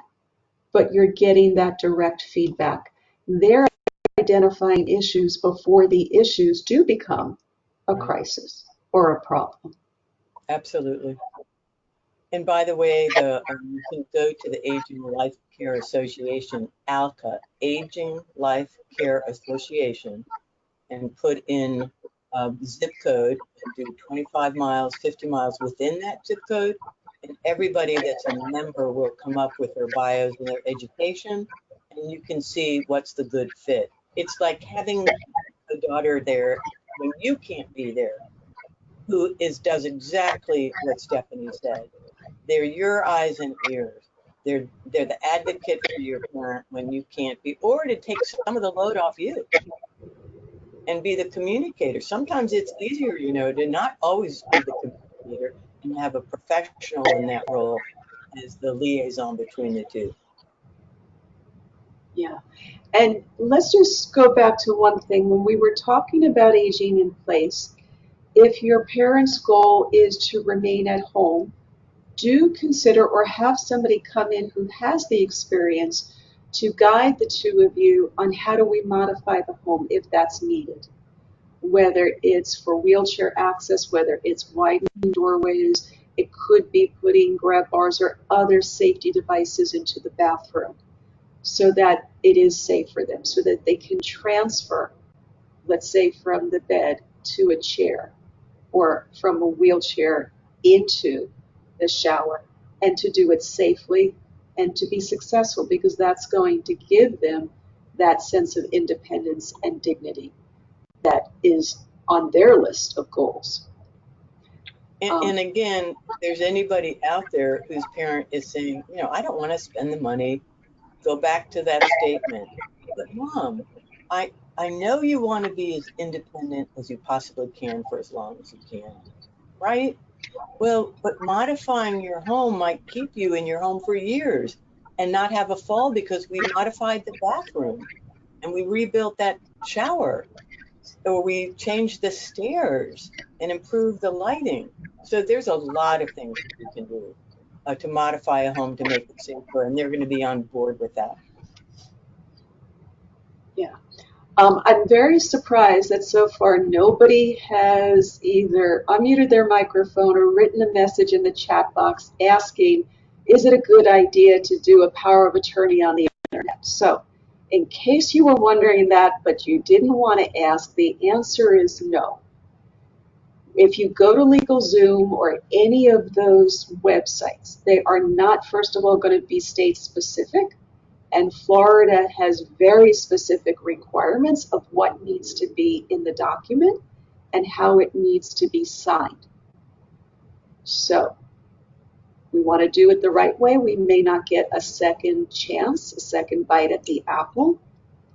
but you're getting that direct feedback. They're identifying issues before the issues do become a crisis or a problem. Absolutely. And by the way, you can go to the Aging Life Care Association, ALCA, Aging Life Care Association, and put in zip code and do 25 miles, 50 miles within that zip code. And everybody that's a member will come up with their bios and their education, and you can see what's the good fit. It's like having a daughter there when you can't be there, who does exactly what Stephanie said. They're your eyes and ears. They're the advocate for your parent when you can't be, or to take some of the load off you and be the communicator. Sometimes it's easier, to not always be the communicator and have a professional in that role as the liaison between the two. Yeah. And let's just go back to one thing. When we were talking about aging in place, if your parent's goal is to remain at home, do consider or have somebody come in who has the experience to guide the two of you on how do we modify the home if that's needed. Whether it's for wheelchair access, whether it's widening doorways, it could be putting grab bars or other safety devices into the bathroom so that it is safe for them, so that they can transfer, let's say, from the bed to a chair or from a wheelchair into the shower, and to do it safely and to be successful, because that's going to give them that sense of independence and dignity that is on their list of goals. And again, if there's anybody out there whose parent is saying, I don't want to spend the money, go back to that statement. But Mom, I know you want to be as independent as you possibly can for as long as you can, right? Well, but modifying your home might keep you in your home for years and not have a fall because we modified the bathroom and we rebuilt that shower, or we changed the stairs and improved the lighting. So there's a lot of things that you can do to modify a home to make it safer, and they're going to be on board with that. Yeah. I'm very surprised that so far nobody has either unmuted their microphone or written a message in the chat box asking, is it a good idea to do a power of attorney on the internet? So in case you were wondering that, but you didn't want to ask, the answer is no. If you go to LegalZoom or any of those websites, they are not, first of all, going to be state specific. And Florida has very specific requirements of what needs to be in the document and how it needs to be signed. So we want to do it the right way. We may not get a second chance, a second bite at the apple.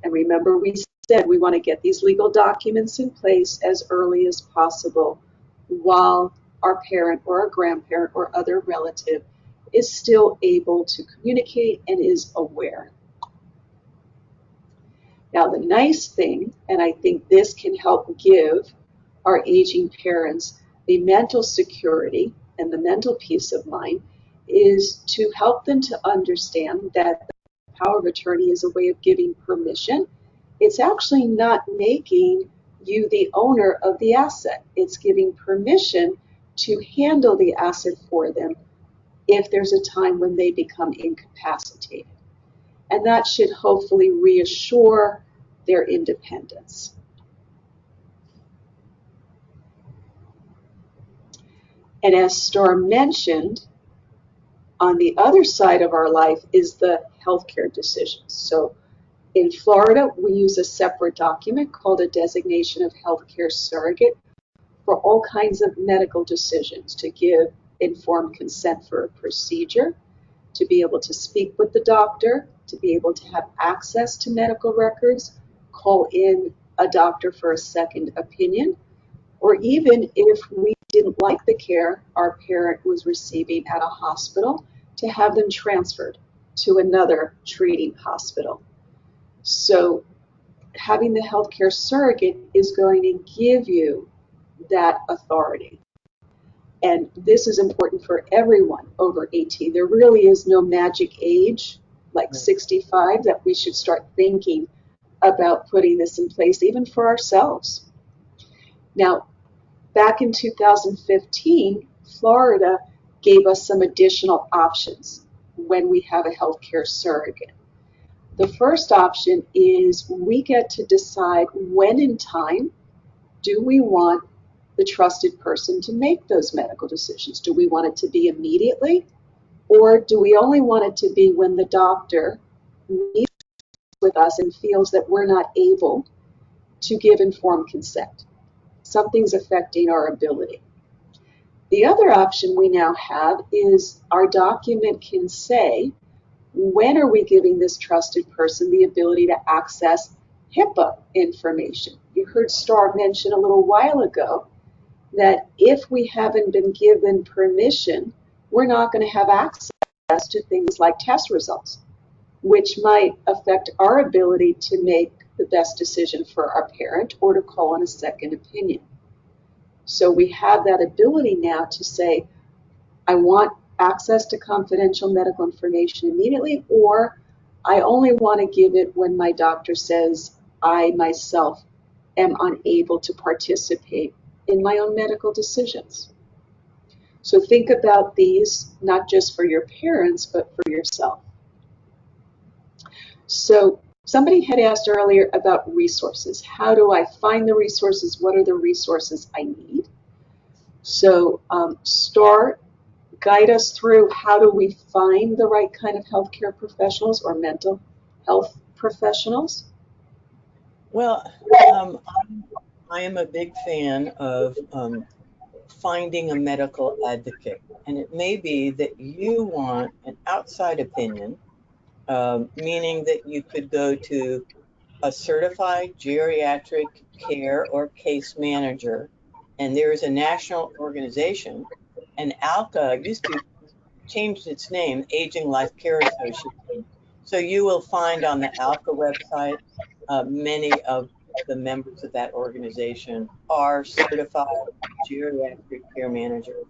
And remember, we said we want to get these legal documents in place as early as possible while our parent or our grandparent or other relative is still able to communicate and is aware. Now, the nice thing, and I think this can help give our aging parents the mental security and the mental peace of mind, is to help them to understand that the power of attorney is a way of giving permission. It's actually not making you the owner of the asset. It's giving permission to handle the asset for them if there's a time when they become incapacitated. And that should hopefully reassure their independence. And as Star mentioned, on the other side of our life is the healthcare decisions. So in Florida, we use a separate document called a designation of healthcare surrogate for all kinds of medical decisions, to give informed consent for a procedure, to be able to speak with the doctor, to be able to have access to medical records, call in a doctor for a second opinion, or even if we didn't like the care our parent was receiving at a hospital, to have them transferred to another treating hospital. So having the healthcare surrogate is going to give you that authority. And this is important for everyone over 18. There really is no magic age like 65 that we should start thinking about putting this in place, even for ourselves. Now, back in 2015, Florida gave us some additional options when we have a healthcare surrogate. The first option is we get to decide when in time do we want the trusted person to make those medical decisions. Do we want it to be immediately, or do we only want it to be when the doctor meets with us and feels that we're not able to give informed consent? Something's affecting our ability. The other option we now have is our document can say, when are we giving this trusted person the ability to access HIPAA information? You heard Star mention a little while ago that if we haven't been given permission, we're not going to have access to things like test results, which might affect our ability to make the best decision for our parent or to call in a second opinion. So we have that ability now to say, I want access to confidential medical information immediately, or I only want to give it when my doctor says I myself am unable to participate in my own medical decisions. So think about these not just for your parents, but for yourself. So somebody had asked earlier about resources. How do I find the resources? What are the resources I need? So Star, guide us through how do we find the right kind of healthcare professionals or mental health professionals? Well, I am a big fan of finding a medical advocate. And it may be that you want an outside opinion, meaning that you could go to a certified geriatric care or case manager. And there is a national organization, and ALCA used to changed its name, Aging Life Care Association. So you will find on the ALCA website, many of the members of that organization are certified geriatric care managers.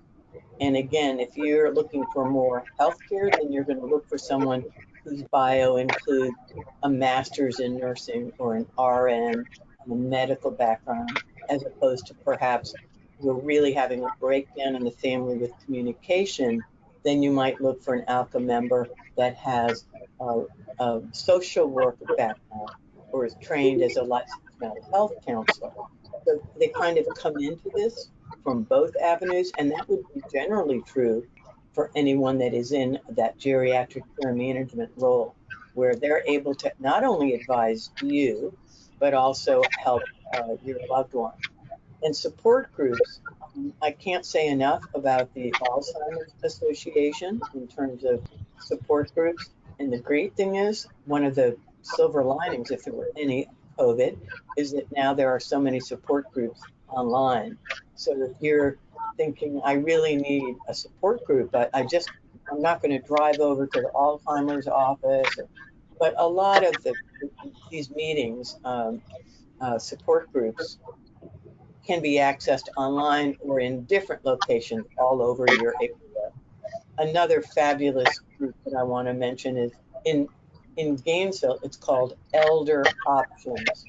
And again, if you're looking for more healthcare, then you're going to look for someone whose bio includes a master's in nursing or an RN and a medical background, as opposed to perhaps we're really having a breakdown in the family with communication. Then you might look for an ALCA member that has a social work background or is trained as a licensed mental health counselor. So they kind of come into this from both avenues, and that would be generally true for anyone that is in that geriatric care management role, where they're able to not only advise you, but also help your loved one. And support groups, I can't say enough about the Alzheimer's Association in terms of support groups. And the great thing is, one of the silver linings, if there were any, COVID, is that now there are so many support groups online. So if you're thinking I really need a support group, I'm not going to drive over to the Alzheimer's office. But a lot of these meetings, support groups, can be accessed online or in different locations all over your area. Another fabulous group that I want to mention is in Gainesville. It's called Elder Options.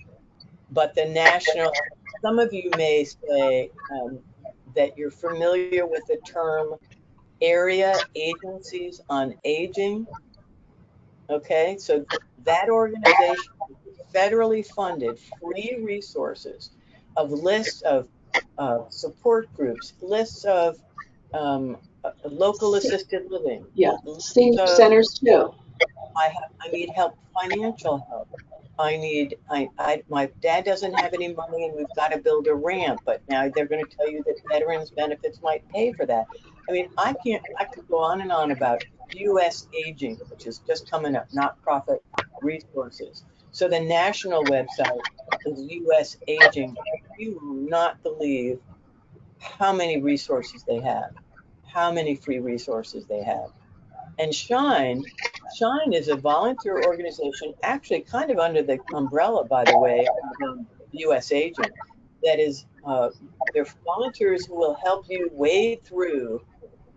But some of you may say that you're familiar with the term area agencies on aging. Okay, so that organization is federally funded, free resources of lists of support groups, lists of local assisted living, Yeah, lists senior of centers too. I need help, financial help. My dad doesn't have any money and we've got to build a ramp, but now they're going to tell you that veterans benefits might pay for that. I mean, I could go on and on about US aging, which is just coming up, not profit resources. So the national website is US aging. You will not believe how many resources they have, how many free resources they have. And Shine is a volunteer organization, actually kind of under the umbrella, by the way, of US Aging. That is, they're volunteers who will help you wade through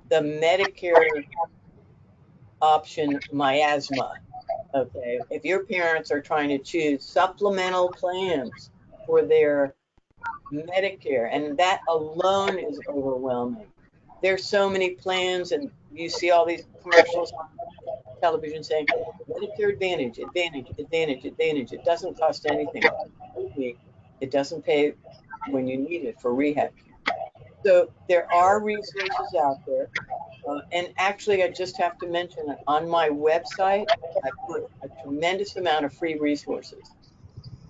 the Medicare option miasma. Okay, if your parents are trying to choose supplemental plans for their Medicare, and that alone is overwhelming. There's so many plans, and you see all these commercials on television saying Medicare Advantage, Advantage, Advantage, Advantage. It doesn't cost anything. It doesn't pay when you need it for rehab care. So there are resources out there. And actually, I just have to mention that on my website, I put a tremendous amount of free resources.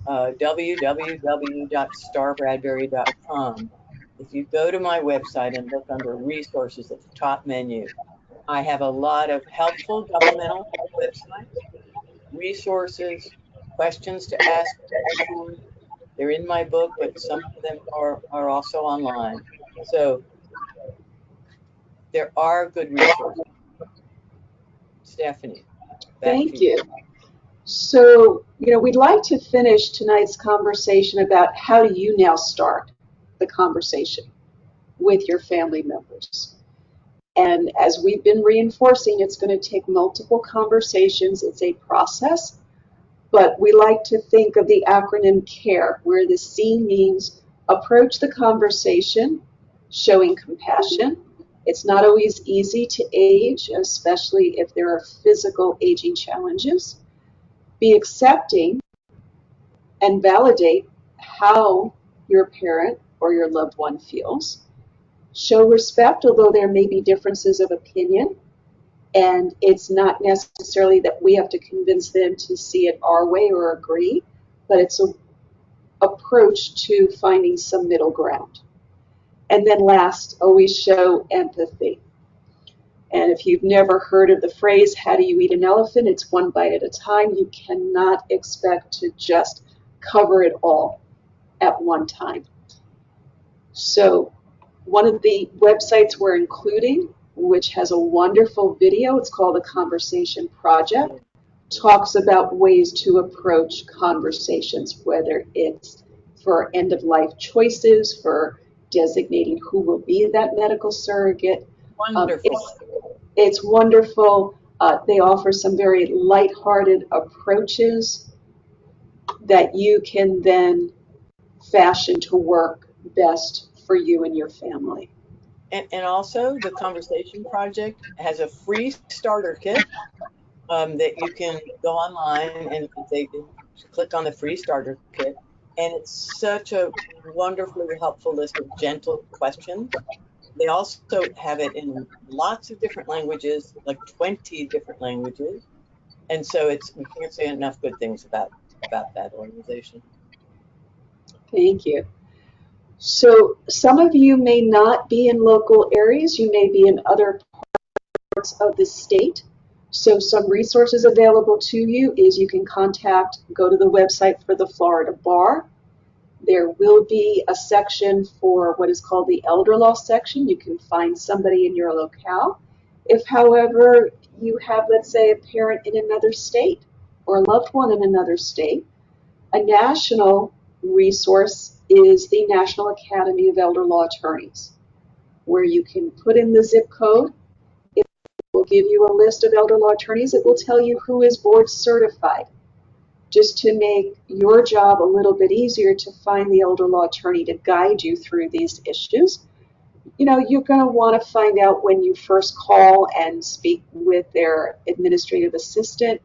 www.starbradbury.com. If you go to my website and look under resources at the top menu, I have a lot of helpful governmental websites, resources, questions to ask mentors. They're in my book, but some of them are also online. So there are good resources. Stephanie, back to Thank you. you. So, we'd like to finish tonight's conversation about how do you now start the conversation with your family members. And as we've been reinforcing, it's going to take multiple conversations. It's a process, but we like to think of the acronym CARE, where the C means approach the conversation, showing compassion. It's not always easy to age, especially if there are physical aging challenges. Be accepting and validate how your parent or your loved one feels. Show respect, although there may be differences of opinion. And it's not necessarily that we have to convince them to see it our way or agree, but it's an approach to finding some middle ground. And then last, always show empathy. And if you've never heard of the phrase, how do you eat an elephant? It's one bite at a time. You cannot expect to just cover it all at one time. So one of the websites we're including, which has a wonderful video, it's called The Conversation Project, talks about ways to approach conversations, whether it's for end-of-life choices, for designating who will be that medical surrogate. Wonderful. It's wonderful. They offer some very lighthearted approaches that you can then fashion to work best for you and your family. And also, the Conversation Project has a free starter kit that you can go online and they click on the free starter kit. And it's such a wonderfully helpful list of gentle questions. They also have it in lots of different languages, like 20 different languages. And so we can't say enough good things about that organization. Thank you. So some of you may not be in local areas. You may be in other parts of the state. So some resources available to you is you can go to the website for the Florida Bar. There will be a section for what is called the elder law section. You can find somebody in your locale. If, however, you have, let's say, a parent in another state or a loved one in another state, a national resource is the National Academy of Elder Law Attorneys, where you can put in the zip code. It will give you a list of elder law attorneys. It will tell you who is board certified, just to make your job a little bit easier to find the elder law attorney to guide you through these issues. You know, you're going to want to find out when you first call and speak with their administrative assistant,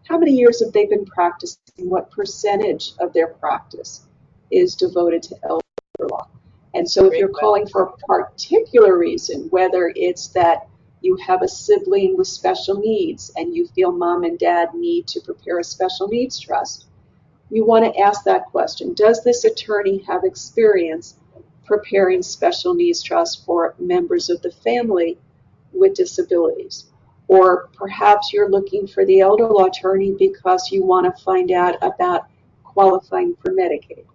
how many years have they been practicing? What percentage of their practice is devoted to elder law? And so if you're calling for a particular reason, whether it's that you have a sibling with special needs and you feel mom and dad need to prepare a special needs trust, you want to ask that question. Does this attorney have experience preparing special needs trusts for members of the family with disabilities? Or perhaps you're looking for the elder law attorney because you want to find out about qualifying for Medicaid.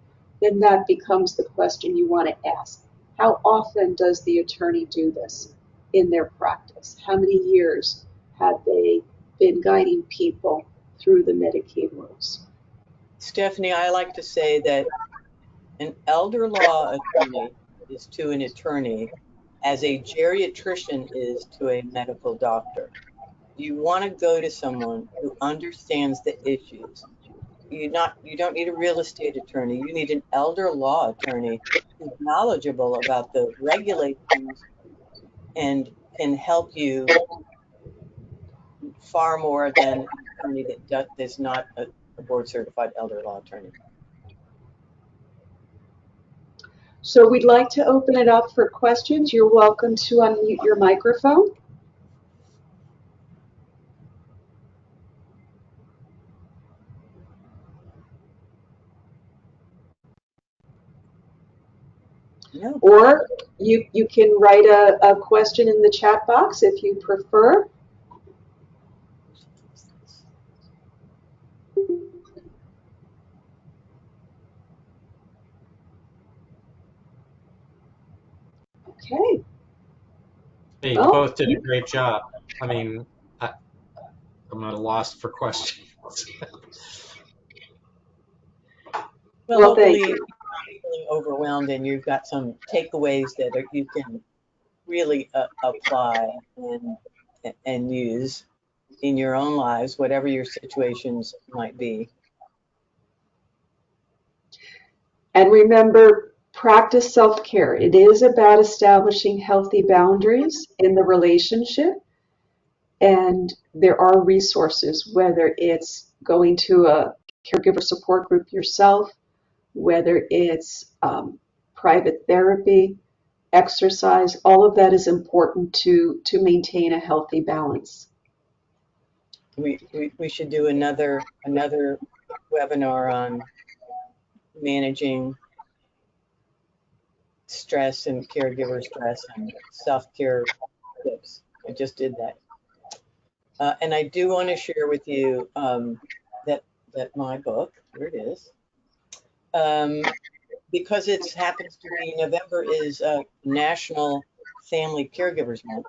Then that becomes the question you want to ask. How often does the attorney do this in their practice? How many years have they been guiding people through the Medicaid rules? Stephanie, I like to say that an elder law attorney is to an attorney as a geriatrician is to a medical doctor. You want to go to someone who understands the issues. You don't need a real estate attorney. You need an elder law attorney who's knowledgeable about the regulations and can help you far more than an attorney that is not a board certified elder law attorney. So we'd like to open it up for questions. You're welcome to unmute your microphone. No. Or you can write a question in the chat box if you prefer. Okay. You Well, both did a great job. I mean, I'm at a loss for questions. Well, well, thank hopefully you. you're not feeling overwhelmed and you've got some takeaways that you can really apply and use in your own lives, whatever your situations might be. And remember, practice self-care. It is about establishing healthy boundaries in the relationship. And there are resources, whether it's going to a caregiver support group yourself, whether it's private therapy, exercise, all of that is important to maintain a healthy balance. We should do another webinar on managing stress and caregiver stress and self-care tips. I just did that. And I do want to share with you that my book, here it is, because it happens to be November is National Family Caregivers Month.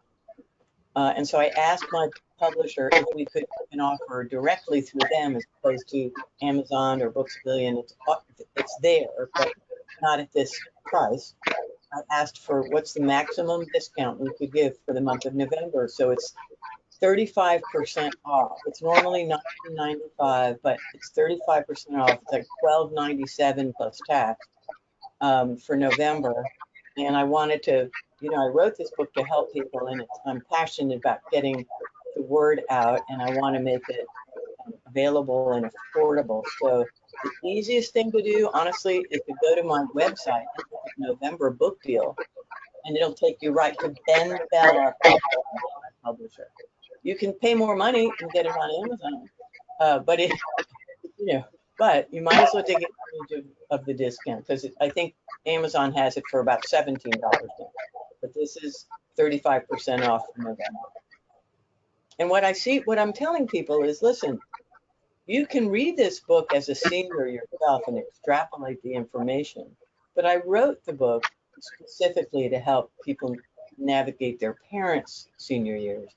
And so I asked my publisher if we could an offer directly through them as opposed to Amazon or Books A Billion. It's there, but not at this price. I asked for what's the maximum discount we could give for the month of November. So it's 35% off. It's normally $19.95, but it's 35% off. It's like $12.97 plus tax for November. And I wanted to, I wrote this book to help people, and I'm passionate about getting the word out, and I want to make it available and affordable. So the easiest thing to do, honestly, is to go to my website and look at November book deal, and it'll take you right to Ben Bella, publisher. You can pay more money and get it on Amazon, but you might as well take advantage of the discount, because I think Amazon has it for about $17 now, but this is 35% off for November. And what I'm telling people is, listen, You can read this book as a senior yourself and extrapolate the information, but I wrote the book specifically to help people navigate their parents' senior years.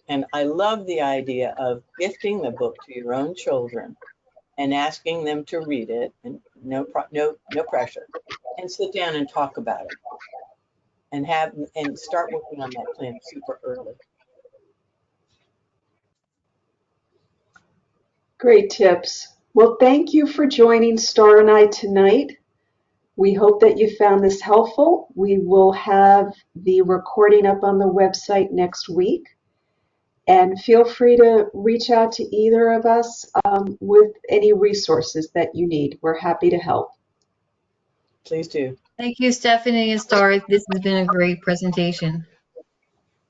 And I love the idea of gifting the book to your own children and asking them to read it, and no pressure, and sit down and talk about it, and start working on that plan super early. Great tips. Well, thank you for joining Star and I tonight. We hope that you found this helpful. We will have the recording up on the website next week. And feel free to reach out to either of us with any resources that you need. We're happy to help. Please do. Thank you, Stephanie and Star. This has been a great presentation.